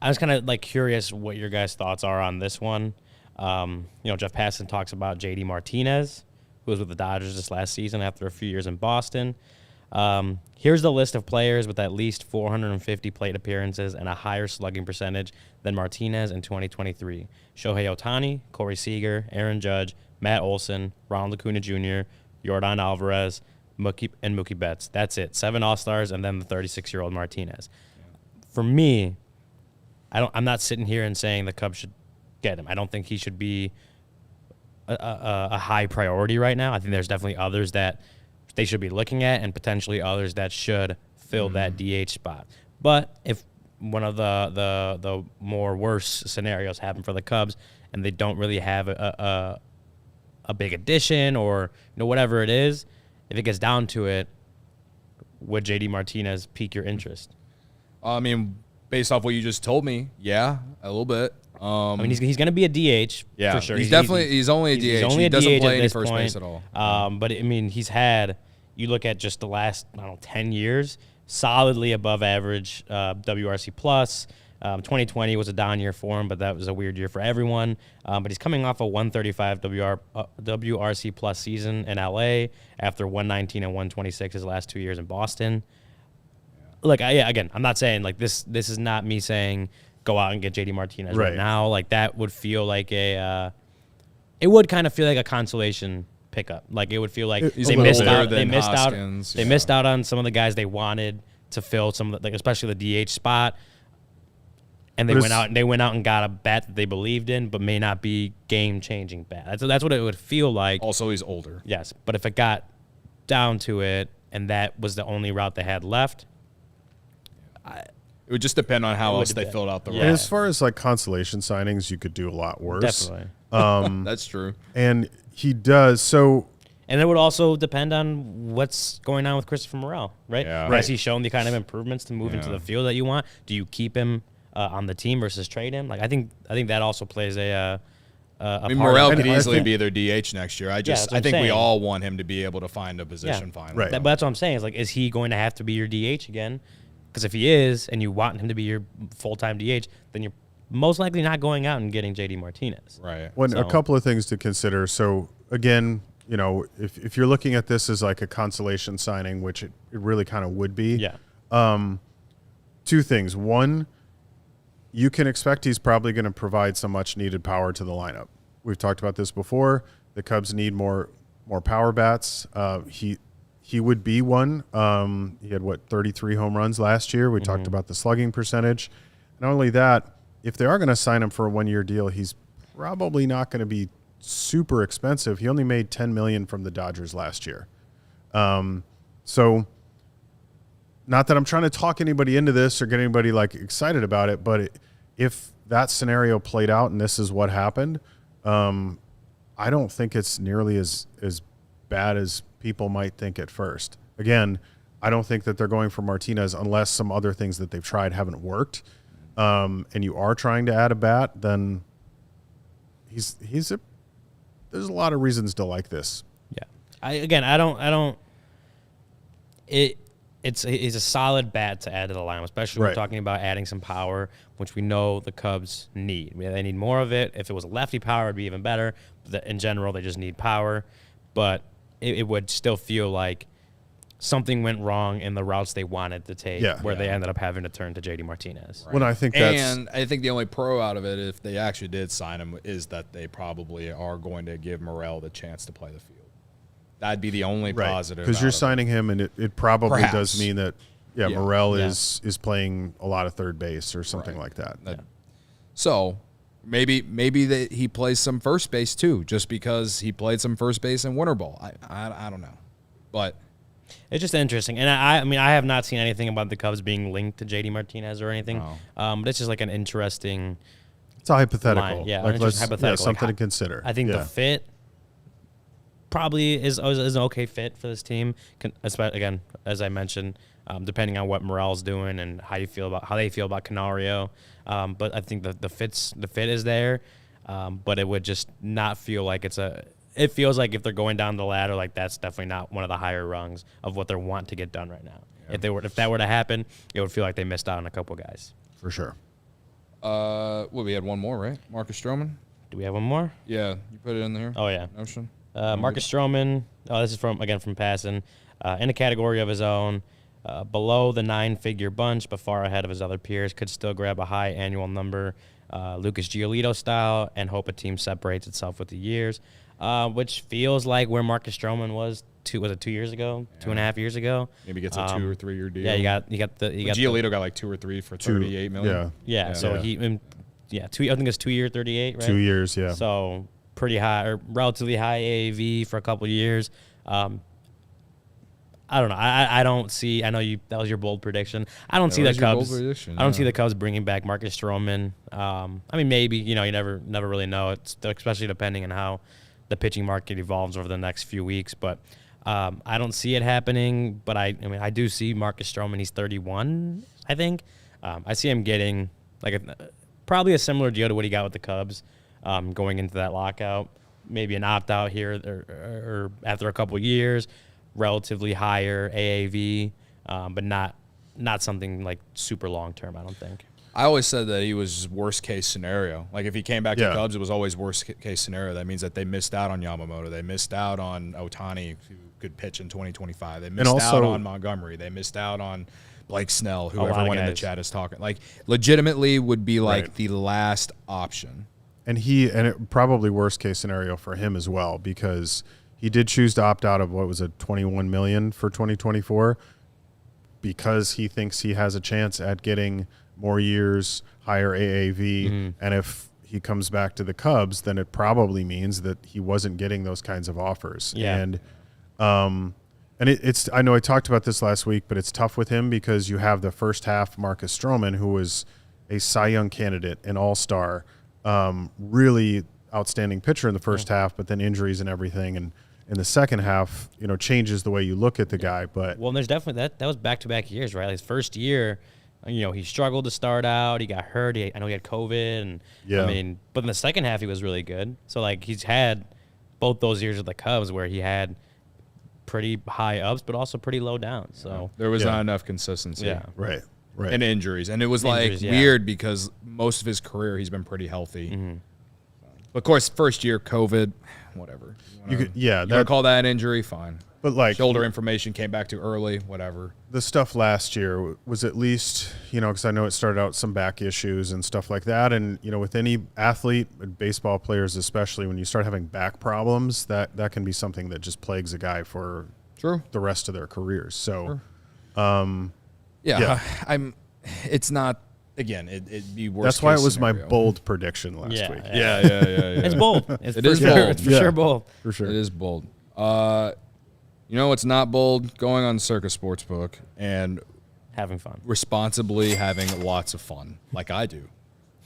I was kind of like curious what your guys' thoughts are on this one. Jeff Passan talks about JD Martinez, who was with the Dodgers this last season after a few years in Boston. Here's the list of players with at least 450 plate appearances and a higher slugging percentage than Martinez in 2023. Shohei Ohtani, Corey Seager, Aaron Judge, Matt Olson, Ronald Acuna Jr., Yordan Alvarez, Mookie Betts. That's it. 7 All-Stars, and then the 36-year-old Martinez. For me, I'm not sitting here and saying the Cubs should get him. I don't think he should be a high priority right now. I think there's definitely others that they should be looking at, and potentially others that should fill that DH spot. But if one of the more worse scenarios happen for the Cubs, and they don't really have a big addition or whatever it is, if it gets down to it, would JD Martinez pique your interest? I mean, based off what you just told me, yeah, a little bit. I mean, he's going to be a DH for sure. He's only a DH. He's only he a doesn't DH play at any this first point. base at all. But I mean, you look at just the last 10 years, solidly above average WRC plus. 2020 was a down year for him, but that was a weird year for everyone. But he's coming off a 135 WRC plus season in LA after 119 and 126 his last 2 years in Boston. Like, again, I'm not saying like this is not me saying go out and get JD Martinez right now. Like, that would feel like it would kind of feel like a consolation pickup. Like, it would feel like they missed out. They missed out on some of the guys they wanted to fill some of the, like, especially the DH spot. And they went out and got a bat that they believed in, but may not be game-changing bat. That's what it would feel like. Also, he's older. Yes, but if it got down to it, and that was the only route they had left, it would just depend on how else they filled out the route. As far as like consolation signings, you could do a lot worse. Definitely. That's true. And he does so. And it would also depend on what's going on with Christopher Morel, right? Yeah. Has he shown the kind of improvements to move into the field that you want? Do you keep him on the team versus trade him? Like, I think that also plays a I mean, Morel could easily be their DH next year. I think we all want him to be able to find a position finally. Right. But that's what I'm saying. Is like, is he going to have to be your DH again? Because if he is, and you want him to be your full-time DH, then you're most likely not going out and getting JD Martinez. Right. A couple of things to consider. So again, you know, if you're looking at this as like a consolation signing, which it really kind of would be. Yeah. Two things. One, you can expect he's probably going to provide some much needed power to the lineup. We've talked about this before. The Cubs need more power bats. He would be one. He had 33 home runs last year. We talked about the slugging percentage. Not only that, if they are going to sign him for a 1-year deal, he's probably not going to be super expensive. He only made $10 million from the Dodgers last year. So not that I'm trying to talk anybody into this or get anybody like excited about it, but if that scenario played out and this is what happened, I don't think it's nearly as bad as people might think at first. Again, I don't think that they're going for Martinez unless some other things that they've tried haven't worked. And you are trying to add a bat, then there's a lot of reasons to like this. Yeah. It's a solid bat to add to the lineup, especially when we're talking about adding some power, which we know the Cubs need. They need more of it. If it was lefty power, it'd be even better. But in general, they just need power. But it would still feel like something went wrong in the routes they wanted to take, where they ended up having to turn to JD Martinez. Right. Well, I think and I think the only pro out of it, if they actually did sign him, is that they probably are going to give Morel the chance to play the field. That'd be the only positive. Because you're signing him, and it probably does mean that, Morel is playing a lot of third base or something like that. So maybe that he plays some first base too, just because he played some first base in winter ball. I don't know, but it's just interesting. And I mean, I have not seen anything about the Cubs being linked to JD Martinez or anything. But it's just like an interesting. It's a hypothetical. Line. Yeah, like hypothetical. Something to consider. I think the fit probably is an okay fit for this team. Again, as I mentioned, depending on what Morel's doing and how they feel about Canario. But I think the fit is there. But it would just not feel like it feels like if they're going down the ladder, like that's definitely not one of the higher rungs of what they want to get done right now. Yeah. If that were to happen, it would feel like they missed out on a couple guys. For sure. We had one more, right? Marcus Strowman. Do we have one more? Yeah, you put it in here. Oh yeah. Notion. Marcus Strowman. Oh, this is from Passan. In a category of his own, below the 9-figure bunch, but far ahead of his other peers, could still grab a high annual number, Lucas Giolito style, and hope a team separates itself with the years. Which feels like where Marcus Strowman was 2 years ago, 2.5 years ago. Maybe gets a 2 or 3 year deal. Yeah, you got Giolito got like 2 or 3 for $38 million. Yeah. So I think it's 2 year 38, right? 2 years, yeah. So pretty high or relatively high AAV for a couple of years. I don't know. I don't see. I know that was your bold prediction. I don't see the Cubs. I don't see the Cubs bringing back Marcus Strowman. I mean, maybe you never really know. It's especially depending on how the pitching market evolves over the next few weeks. But I don't see it happening. But I mean, I do see Marcus Strowman. He's 31, I think. I see him getting like probably a similar deal to what he got with the Cubs going into that lockout. Maybe an opt-out here or after a couple of years, relatively higher AAV, but not something like super long-term, I don't think. I always said that he was worst-case scenario. Like, if he came back to the Cubs, it was always worst-case scenario. That means that they missed out on Yamamoto. They missed out on Ohtani, who could pitch in 2025. They missed out on Montgomery. They missed out on Blake Snell, who everyone in the chat is talking. Like, legitimately would be, like, the last option. And it probably worst-case scenario for him as well, because he did choose to opt out of, what was it, $21 million for 2024, because he thinks he has a chance at getting more years, higher AAV, and if he comes back to the Cubs, then it probably means that he wasn't getting those kinds of offers. Yeah. And it's I know I talked about this last week, but it's tough with him because you have the first half Marcus Strowman, who was a Cy Young candidate, an all-star, really outstanding pitcher in the first half, but then injuries and everything, and in the second half, changes the way you look at the guy. But well, there's definitely that was back-to-back years, right? Like his first year, he struggled to start out. He got hurt. I know he had COVID, and but in the second half he was really good. So like he's had both those years with the Cubs where he had pretty high ups, but also pretty low downs. So there was not enough consistency. Yeah, right. And injuries, and it was weird because most of his career he's been pretty healthy. But of course, first year COVID, whatever. You want to call that an injury? Fine. But like shoulder inflammation came back too early, whatever. The stuff last year was at least, because I know it started out some back issues and stuff like that. And, with any athlete, baseball players especially, when you start having back problems, that can be something that just plagues a guy for the rest of their careers. So, it's not, again, it'd be worse. That's why it was scenario. my bold prediction last week. Yeah. It's bold. It's for sure bold. For sure. It is bold. It's not bold? Going on CIRCA Sportsbook and having fun. Responsibly having lots of fun, like I do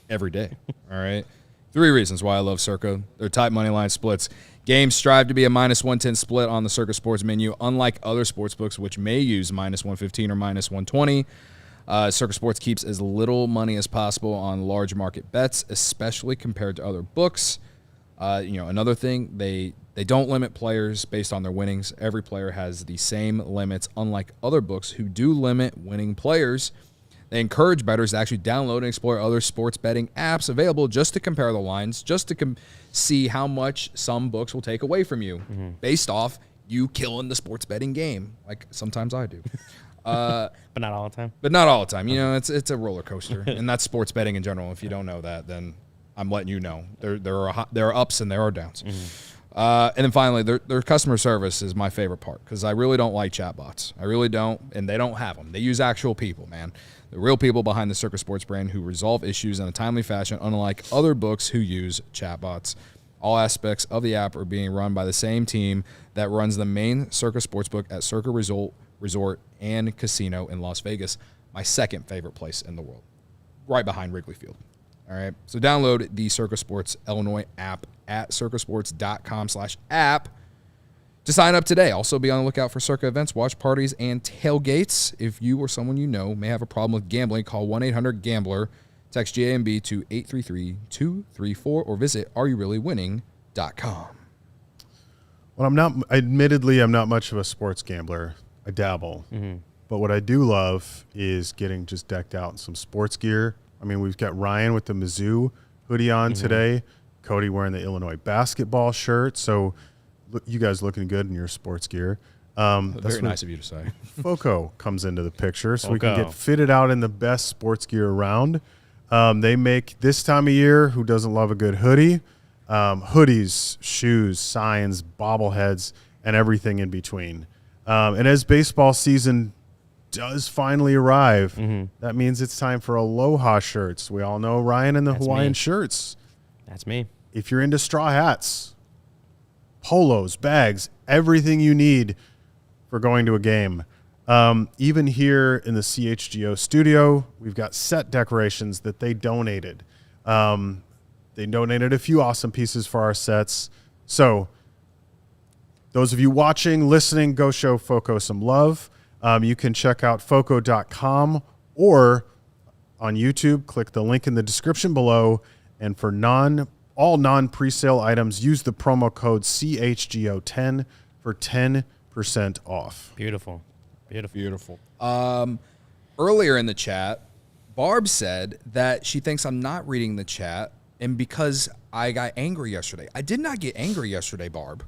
every day. All right? 3 reasons why I love CIRCA. Their tight money line splits. Games strive to be a -110 split on the CIRCA Sports menu, unlike other sportsbooks which may use -115 or -120. CIRCA Sports keeps as little money as possible on large market bets, especially compared to other books. Another thing, they don't limit players based on their winnings. Every player has the same limits, unlike other books who do limit winning players. They encourage bettors to actually download and explore other sports betting apps available just to compare the lines, just to see how much some books will take away from you based off you killing the sports betting game, like sometimes I do. But not all the time. But not all the time. It's a roller coaster, and that's sports betting in general. If you don't know that, then I'm letting you know. There are ups and there are downs. And then finally, their customer service is my favorite part because I really don't like chatbots. I really don't, and they don't have them. They use actual people, man. The real people behind the CIRCA Sports brand who resolve issues in a timely fashion, unlike other books who use chatbots. All aspects of the app are being run by the same team that runs the main CIRCA Sportsbook at CIRCA Resort and Casino in Las Vegas, my second favorite place in the world, right behind Wrigley Field. All right, so download the CIRCA Sports Illinois app at circasports.com/app to sign up today. Also, be on the lookout for CIRCA events, watch parties, and tailgates. If you or someone you know may have a problem with gambling, call 1-800-GAMBLER, text GAMB to 833-234, or visit areyoureallywinning.com. Well, admittedly, I'm not much of a sports gambler. I dabble. But what I do love is getting just decked out in some sports gear. I mean, we've got Ryan with the Mizzou hoodie on today, Cody wearing the Illinois basketball shirt. So you guys looking good in your sports gear. That's very nice of you to say. FOCO comes into the picture, so we can get fitted out in the best sports gear around. They make, this time of year, who doesn't love a good hoodie? Hoodies, shoes, signs, bobbleheads, and everything in between. And as baseball season does finally arrive, that means it's time for Aloha shirts. We all know Ryan and the Hawaiian shirts. That's me. If you're into straw hats, polos, bags, everything you need for going to a game. Even here in the CHGO studio, we've got set decorations that they donated. They donated a few awesome pieces for our sets. So those of you watching, listening, go show FOCO some love. You can check out foco.com, or on YouTube, click the link in the description below. And for all non-presale items, use the promo code CHGO10 for 10% off. Beautiful. Earlier in the chat, Barb said that she thinks I'm not reading the chat, and because I got angry yesterday. I did not get angry yesterday, Barb.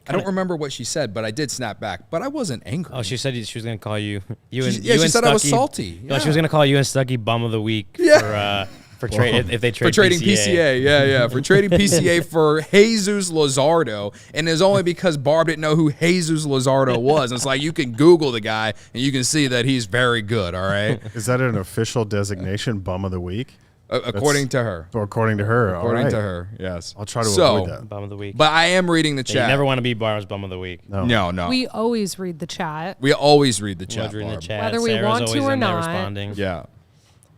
I don't remember what she said, but I did snap back. But I wasn't angry. Oh, she said she was going to call you. She said I was salty. No, she was going to call you and Stucky bum of the week for trade if they trade for trading PCA. Yeah, for trading PCA for Jesus Luzardo, and it's only because Barb didn't know who Jesus Luzardo was. And it's like you can Google the guy and you can see that he's very good. All right. Is that an official designation, bum of the week? According to her. According to her. According to her, yes. I'll try to avoid that. Bum of the week. But I am reading the chat. You never want to be Barb's bum of the week. No. We always read the chat. We always read the chat, Barb. Whether we Sarah's want to always or in there not. Responding. Yeah.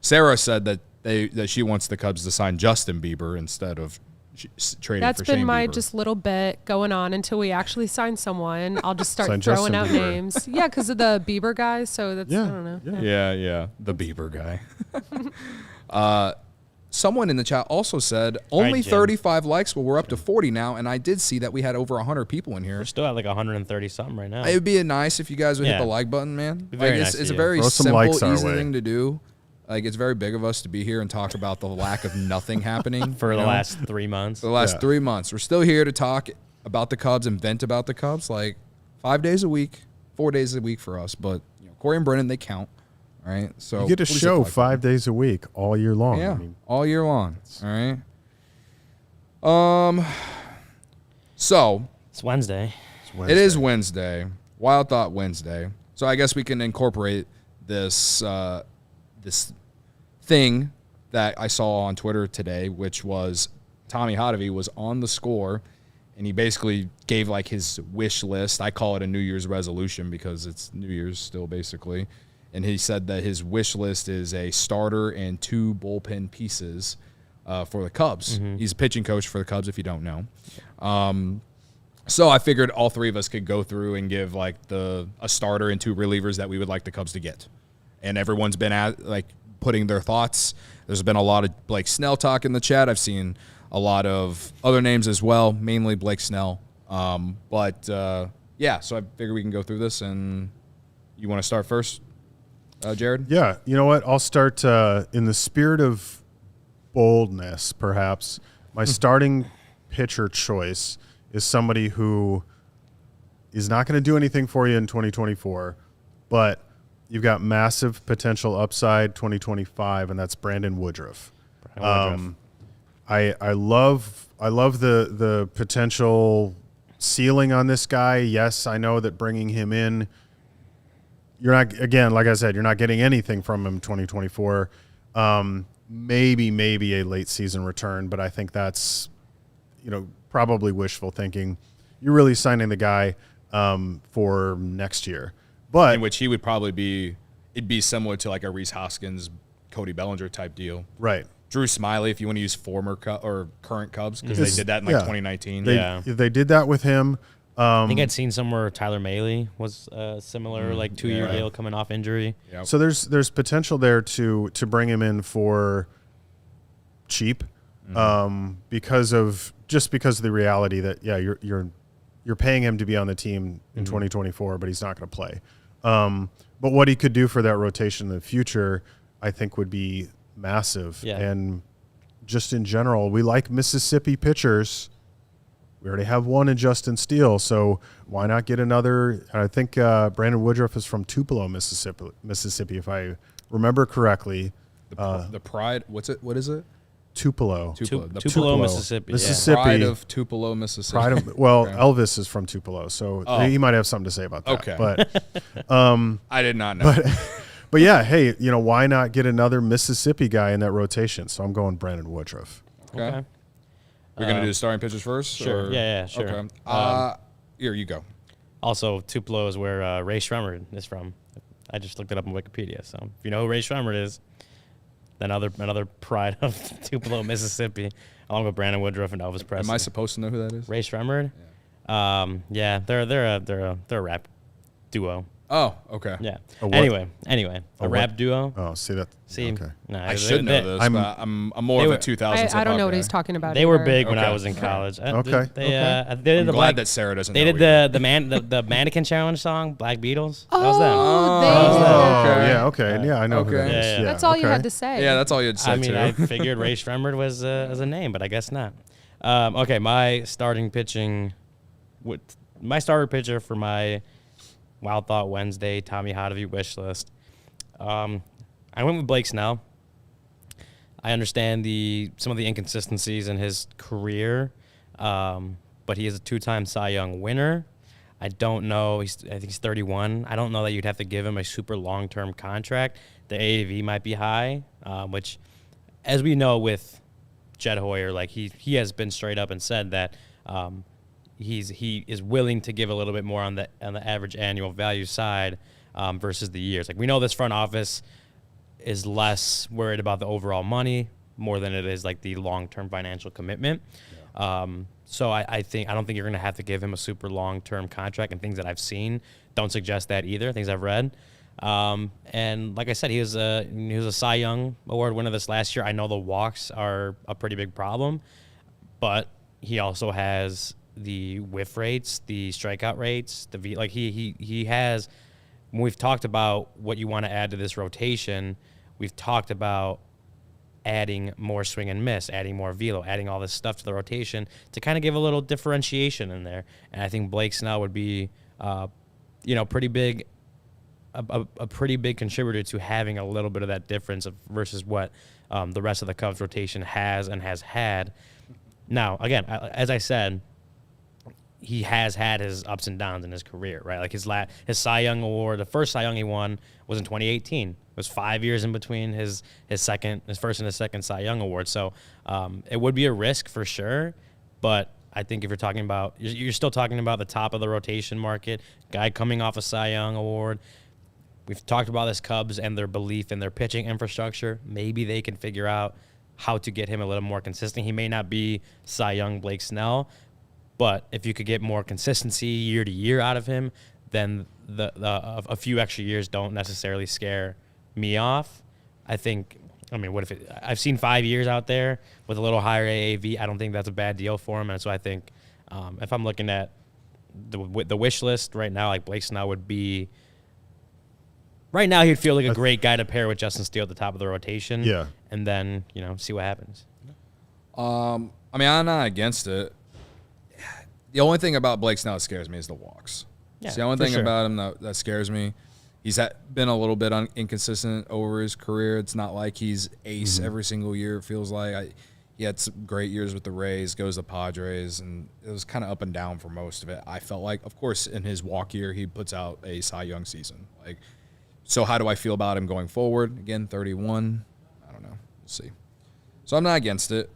Sarah said that she wants the Cubs to sign Justin Bieber instead of trading That's for Shane been my Bieber. just little bit going on until we actually sign someone. I'll just start Sign throwing Justin out Bieber. names. Yeah, because of the Bieber guy. So that's, I don't know. Yeah. The Bieber guy. Someone in the chat also said only Jim. 35 likes. Well, we're up to 40 now, and I did see that we had over 100 people in here. We're still at like 130 something right now. It would be nice if you guys would hit Yeah. the like button, man. Very nice it's of a you. very Throw some simple, likes our easy way. thing to do. Like, it's very big of us to be here and talk about the lack of nothing happening for you the know? last 3 months. For the last 3 months. We're still here to talk about the Cubs and vent about the Cubs like 5 days a week, 4 days a week for us. But Corey and Brennan, they count. All right. So You get a please hit show the like 5 days a week, all year long. button. Yeah, I mean, all year long. All right. So It's Wednesday. it is Wednesday. Wild Thought Wednesday. So I guess we can incorporate this this thing that I saw on Twitter today, which was Tommy Hottovy was on the score, and he basically gave like his wish list. I call it a New Year's resolution because it's New Year's still basically. And he said that his wish list is a starter and 2 bullpen pieces for the Cubs. Mm-hmm. He's a pitching coach for the Cubs, if you don't know. So I figured all 3 of us could go through and give like a starter and 2 relievers that we would like the Cubs to get. And everyone's been putting their thoughts. There's been a lot of Blake Snell talk in the chat. I've seen a lot of other names as well, mainly Blake Snell. So I figured we can go through this. And you want to start first, Jared? Yeah, you know what? I'll start in the spirit of boldness, perhaps. My starting pitcher choice is somebody who is not going to do anything for you in 2024, but you've got massive potential upside 2025, and that's Brandon Woodruff. I love the potential ceiling on this guy. Yes, I know that bringing him in, you're not, again, like I said, you're not getting anything from him 2024. Maybe a late season return, but I think that's, probably wishful thinking. You're really signing the guy for next year. But In which he would probably it'd be similar to like a Reese Hoskins, Cody Bellinger type deal. right. Drew Smiley, if you want to use former or current Cubs, because they did that in 2019. They did that with him. I think I'd seen somewhere Tyler Mahle was similar, like 2-year deal coming off injury. Yep. So there's potential there to bring him in for cheap, because of the reality that you're paying him to be on the team in 2024, but he's not going to play. But what he could do for that rotation in the future, I think, would be massive. Yeah. And just in general, we like Mississippi pitchers. We already have one in Justin Steele, so why not get another? I think Brandon Woodruff is from Tupelo, Mississippi, if I remember correctly. The Pride, what is it? Tupelo. Tupelo, Mississippi. Mississippi. Pride of Tupelo, Mississippi. Elvis is from Tupelo, so he might have something to say about that. Okay. But I did not know. But yeah, hey, why not get another Mississippi guy in that rotation? So I'm going Brandon Woodruff. Okay. We're going to do the starting pitchers first? Sure. Or? Yeah, sure. Okay. Here, you go. Also, Tupelo is where Ray Shremmerd is from. I just looked it up on Wikipedia. So if you know who Ray Shremmerd is, then another pride of Tupelo, Mississippi, along with Brandon Woodruff and Elvis Presley. Am I supposed to know who that is? Ray Shremmerd? Yeah, they're a rap duo. Oh, okay. Yeah. A what? Anyway, a rap duo. Oh, see that? See, Okay. no, I should know this, but I'm more of a 2000s I don't know what guy. he's talking about. They were either. big when I Okay. was in college. Okay. They did I'm the glad that Sarah doesn't They know did either. the mannequin challenge song, Black Beatles. Oh, That was them. Oh, okay. yeah, okay. Yeah, I know who that Okay. is. Yeah. That's all you okay. had to say. Yeah, that's all you had to say, I mean, too. I figured Ray Shremmerd was as a name, but I guess not. Okay, my starting pitching, my starter pitcher for my Wild Thought Wednesday Tommy Hottovy wish list. I went with Blake Snell. I understand some of the inconsistencies in his career, but he is a 2-time Cy Young winner. I don't know. I think he's 31. I don't know that you'd have to give him a super long-term contract. The AAV might be high, which, as we know with Jed Hoyer, like he has been straight up and said that he is willing to give a little bit more on the average annual value side versus the years. Like, we know this front office is less worried about the overall money more than it is like the long-term financial commitment. Yeah. So I don't think you're going to have to give him a super long-term contract, and things that I've seen don't suggest that either, things I've read. And like I said, he was a Cy Young Award winner this last year. I know the walks are a pretty big problem, but he also has the whiff rates, the strikeout rates, he has. When we've talked about what you want to add to this rotation, we've talked about adding more swing and miss, adding more velo, adding all this stuff to the rotation to kind of give a little differentiation in there. And I think Blake Snell would be, pretty big, a pretty big contributor to having a little bit of that difference versus what the rest of the Cubs rotation has and has had. Now, again, as I said, he has had his ups and downs in his career, right? Like his Cy Young Award, the first Cy Young he won was in 2018. It was 5 years in between his first and his second Cy Young Award. So it would be a risk for sure, but I think if you're still talking about the top of the rotation market, guy coming off a Cy Young Award. We've talked about this Cubs and their belief in their pitching infrastructure. Maybe they can figure out how to get him a little more consistent. He may not be Cy Young Blake Snell, but if you could get more consistency year to year out of him, then a few extra years don't necessarily scare me off. I've seen 5 years out there with a little higher AAV. I don't think that's a bad deal for him. And so I think if I'm looking at the wish list right now, like Blake Snell would be, right now he'd feel like a great guy to pair with Justin Steele at the top of the rotation. Yeah. And then, see what happens. I'm not against it. The only thing about Blake Snell that scares me is the walks. Yeah, it's the only thing sure. about him that scares me. He's been a little bit inconsistent over his career. It's not like he's ace every single year, it feels like. He had some great years with the Rays, goes to Padres, and it was kind of up and down for most of it. I felt like, of course, in his walk year, he puts out a Cy Young season. So how do I feel about him going forward? Again, 31. I don't know. We'll see. So I'm not against it.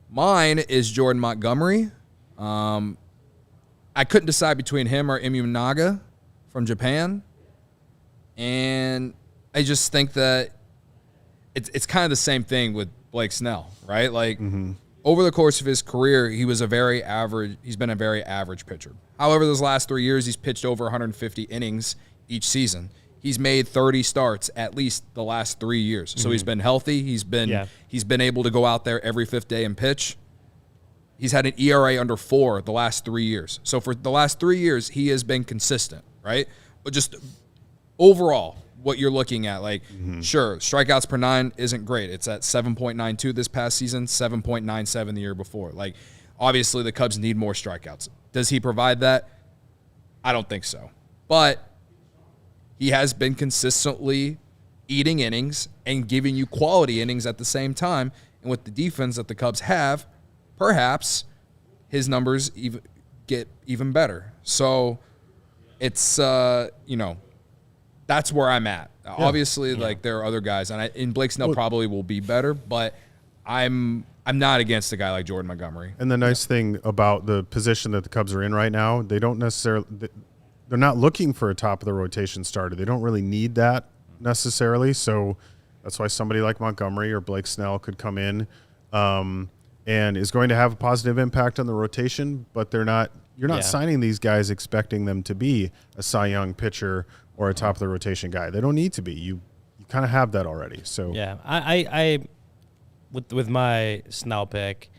Mine is Jordan Montgomery. I couldn't decide between him or Immunaga from Japan. And I just think that it's kind of the same thing with Blake Snell, right? Like, over the course of his career, he's been a very average pitcher. However, those last 3 years, he's pitched over 150 innings each season. He's made 30 starts at least the last 3 years. So he's been healthy. He's been able to go out there every fifth day and pitch. He's had an ERA under 4 the last 3 years. So for the last 3 years, he has been consistent, right? But just overall, what you're looking at, sure, strikeouts per 9 isn't great. It's at 7.92 this past season, 7.97 the year before. Obviously, the Cubs need more strikeouts. Does he provide that? I don't think so. But he has been consistently eating innings and giving you quality innings at the same time. And with the defense that the Cubs have, perhaps his numbers get even better. So it's, that's where I'm at. Yeah. Obviously, there are other guys, and Blake Snell probably will be better, but I'm not against a guy like Jordan Montgomery. And the nice thing about the position that the Cubs are in right now, they're not looking for a top of the rotation starter. They don't really need that necessarily. So that's why somebody like Montgomery or Blake Snell could come in and is going to have a positive impact on the rotation, but they're not you're not Yeah. signing these guys expecting them to be a Cy Young pitcher or a top of the rotation guy. They don't need to be. You kind of have that already. So Yeah, I with my Snell pick,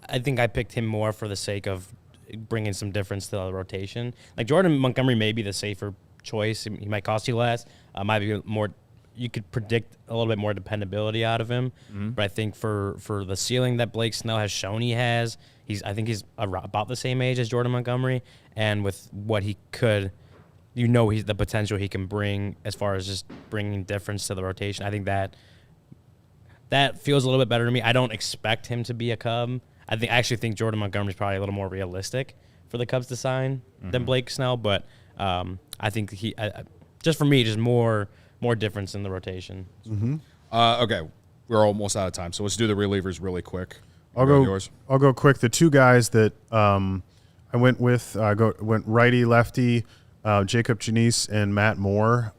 I think I picked him more for the sake of bringing some difference to the rotation. Like Jordan Montgomery may be the safer choice. He might cost you less. Might be more. You could predict a little bit more dependability out of him. But I think for the ceiling that Blake Snell has shown he has, I think he's about the same age as Jordan Montgomery, and with what he could. He's the potential he can bring as far as just bringing difference to the rotation. I think that feels a little bit better to me. I don't expect him to be a Cub. I actually think Jordan Montgomery is probably a little more realistic for the Cubs to sign than Blake Snell. But I think just for me, just more difference in the rotation. Okay, we're almost out of time, so let's do the relievers really quick. I'll go quick. The two guys that I went with went righty lefty. Jacob Janice and Matt Moore.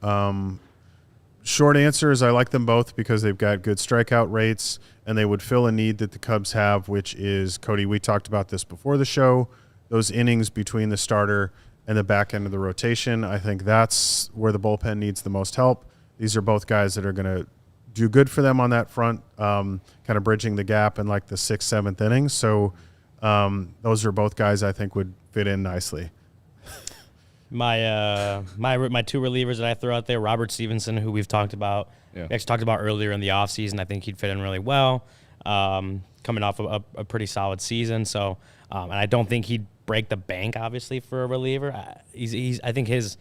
Short answer is I like them both because they've got good strikeout rates and they would fill a need that the Cubs have, which is, Cody, we talked about this before the show, those innings between the starter and the back end of the rotation. I think that's where the bullpen needs the most help. These are both guys that are going to do good for them on that front, kind of bridging the gap in like the 6th, 7th innings. So those are both guys I think would fit in nicely. My two relievers that I throw out there, Robert Stevenson, who we've talked about. Yeah. We actually talked about earlier in the offseason. I think he'd fit in really well, coming off of a pretty solid season. So, and I don't think he'd break the bank, obviously, for a reliever. I think he's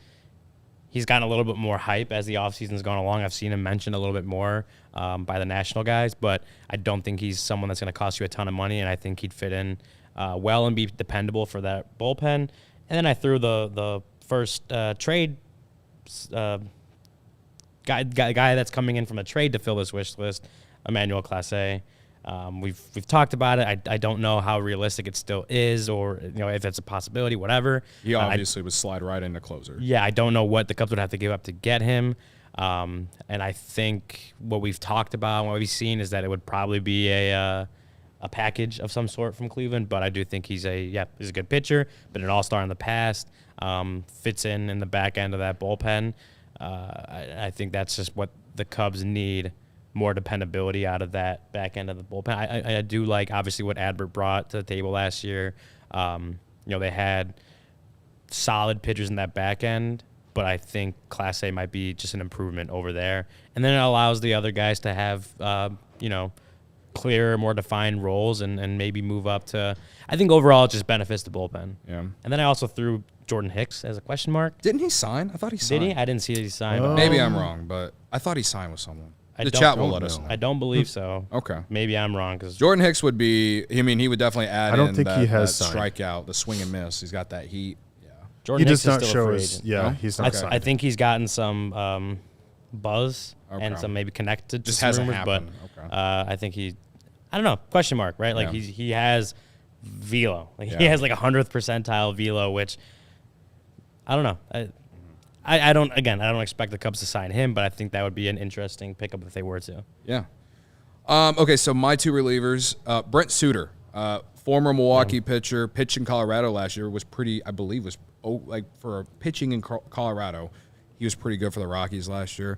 gotten a little bit more hype as the offseason's gone along. I've seen him mentioned a little bit more by the national guys, but I don't think he's someone that's going to cost you a ton of money, and I think he'd fit in well and be dependable for that bullpen. And then I threw the first trade guy that's coming in from a trade to fill this wish list, Emmanuel Clase. We've talked about it. I don't know how realistic it still is, or if it's a possibility, whatever. He obviously would slide right into closer. Yeah, I don't know what the Cubs would have to give up to get him. And I think what we've talked about and what we've seen is that it would probably be a package of some sort from Cleveland. But I do think he's a good pitcher, been an all-star in the past. Fits in the back end of that bullpen. I think that's just what the Cubs need, more dependability out of that back end of the bullpen. I do like, obviously, what Adbert brought to the table last year. They had solid pitchers in that back end, but I think Class A might be just an improvement over there. And then it allows the other guys to have, clearer, more defined roles and maybe move up to – I think overall it just benefits the bullpen. Yeah. And then I also threw Jordan Hicks as a question mark. Didn't he sign? I thought he signed. Did he? I didn't see that he signed. Maybe I'm wrong, but I thought he signed with someone. The chat will let us know. I don't believe so. Okay. Maybe I'm wrong. Cause Jordan Hicks would be – he would definitely add I don't think he has that signed. strikeout, the swing and miss. He's got that heat. Yeah. Jordan He Hicks does not is still show a free his – agent. yeah, No? he's not signed. I think he's gotten some buzz and some maybe connected to Just some hasn't rumors, happened. but Okay. I think I don't know, question mark, right? Like Yeah. he has velo. Like he Yeah. has like 100th percentile velo, which I don't know. I don't expect the Cubs to sign him, but I think that would be an interesting pickup if they were to. Yeah. Okay, so my two relievers, Brent Suter, former Milwaukee pitcher, pitched in Colorado last year, was pretty, I believe, for pitching in Colorado, he was pretty good for the Rockies last year.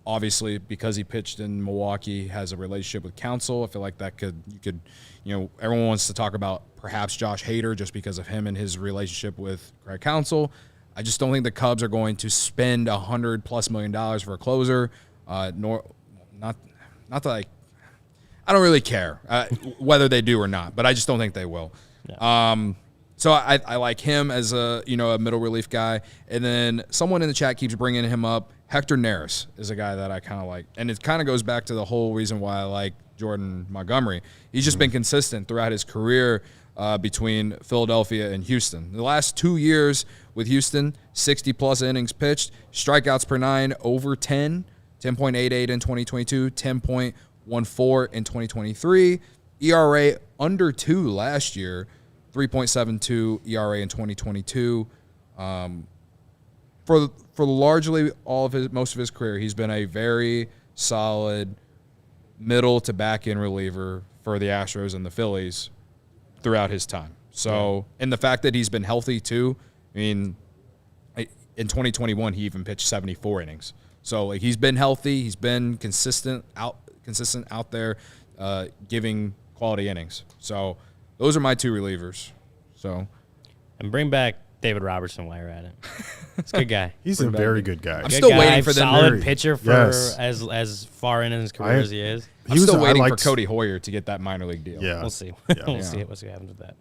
Obviously, because he pitched in Milwaukee, has a relationship with Counsell. I feel like everyone wants to talk about perhaps Josh Hader just because of him and his relationship with Craig Counsell. I just don't think the Cubs are going to spend $100+ million for a closer. Not that I don't really care whether they do or not, but I just don't think they will. Yeah. So I like him as a middle relief guy. And then someone in the chat keeps bringing him up. Hector Neris is a guy that I kind of like. And it kind of goes back to the whole reason why I like Jordan Montgomery. He's just been consistent throughout his career between Philadelphia and Houston. The last 2 years with Houston, 60-plus innings pitched, strikeouts per 9 over 10, 10.88 in 2022, 10.14 in 2023, ERA under 2 last year, 3.72 ERA in 2022. For largely most of his career, he's been a very solid middle to back end reliever for the Astros and the Phillies throughout his time. So, and the fact that he's been healthy too. I mean, in 2021 he even pitched 74 innings. So like, he's been healthy. He's been consistent out there, giving quality innings. So those are my 2 relievers. So, and bring back David Robertson while you're at it. He's a good guy. He's a very good guy. I'm still waiting for them. Solid pitcher for Yes. as far in his career as he is. I'm still waiting for Cody Hoyer to get that minor league deal. Yeah. We'll see. Yeah. We'll see what happens with that.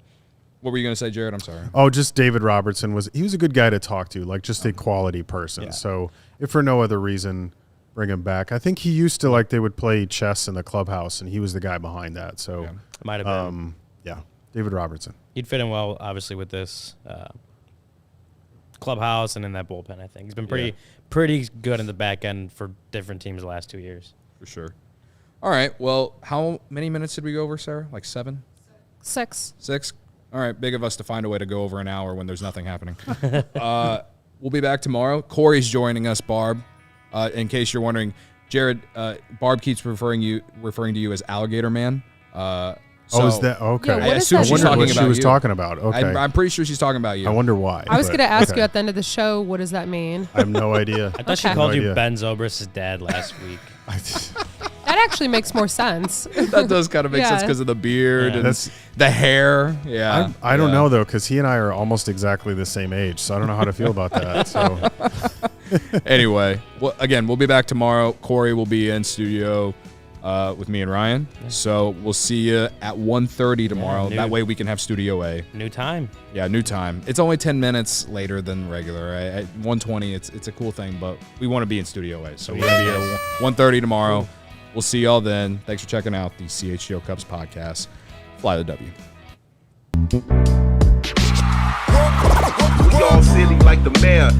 What were you going to say, Jared? I'm sorry. Oh, just David Robertson was a good guy to talk to, like just a quality person. Yeah. So if for no other reason, bring him back. I think he used to they would play chess in the clubhouse, and he was the guy behind that. So It might have been. yeah, David Robertson. He'd fit in well, obviously, with this clubhouse and in that bullpen. I think he's been pretty good in the back end for different teams the last 2 years. For sure. All right. Well, how many minutes did we go over, Sarah? Like 7? 6. 6? All right. Big of us to find a way to go over an hour when there's nothing happening. We'll be back tomorrow. Corey's joining us, Barb. In case you're wondering, Jared, Barb keeps referring to you as Alligator Man. Is that okay? Yeah, what I is assume that? she's I wonder talking what she about was you. talking about. Okay, I'm pretty sure she's talking about you. I wonder why. I was but going to ask okay. you at the end of the show, what does that mean? I have no idea. I thought she Okay. called No you idea. Ben Zobrist's dad last week. That actually makes more sense. That does kind of make sense Yeah. because of the beard Yeah. and That's- the hair. Yeah. I don't know though, because he and I are almost exactly the same age, so I don't know how to feel about that. So Anyway, well, again, we'll be back tomorrow. Corey will be in studio with me and Ryan. So we'll see you at 1:30 tomorrow. Yeah, that way we can have Studio A. New time. Yeah, new time. It's only 10 minutes later than regular. At 1:20, it's a cool thing, but we want to be in Studio A. So we're going to be at 1:30 tomorrow. We'll see y'all then. Thanks for checking out the CHGO Cubs podcast. Fly the W. We all silly like the mayor.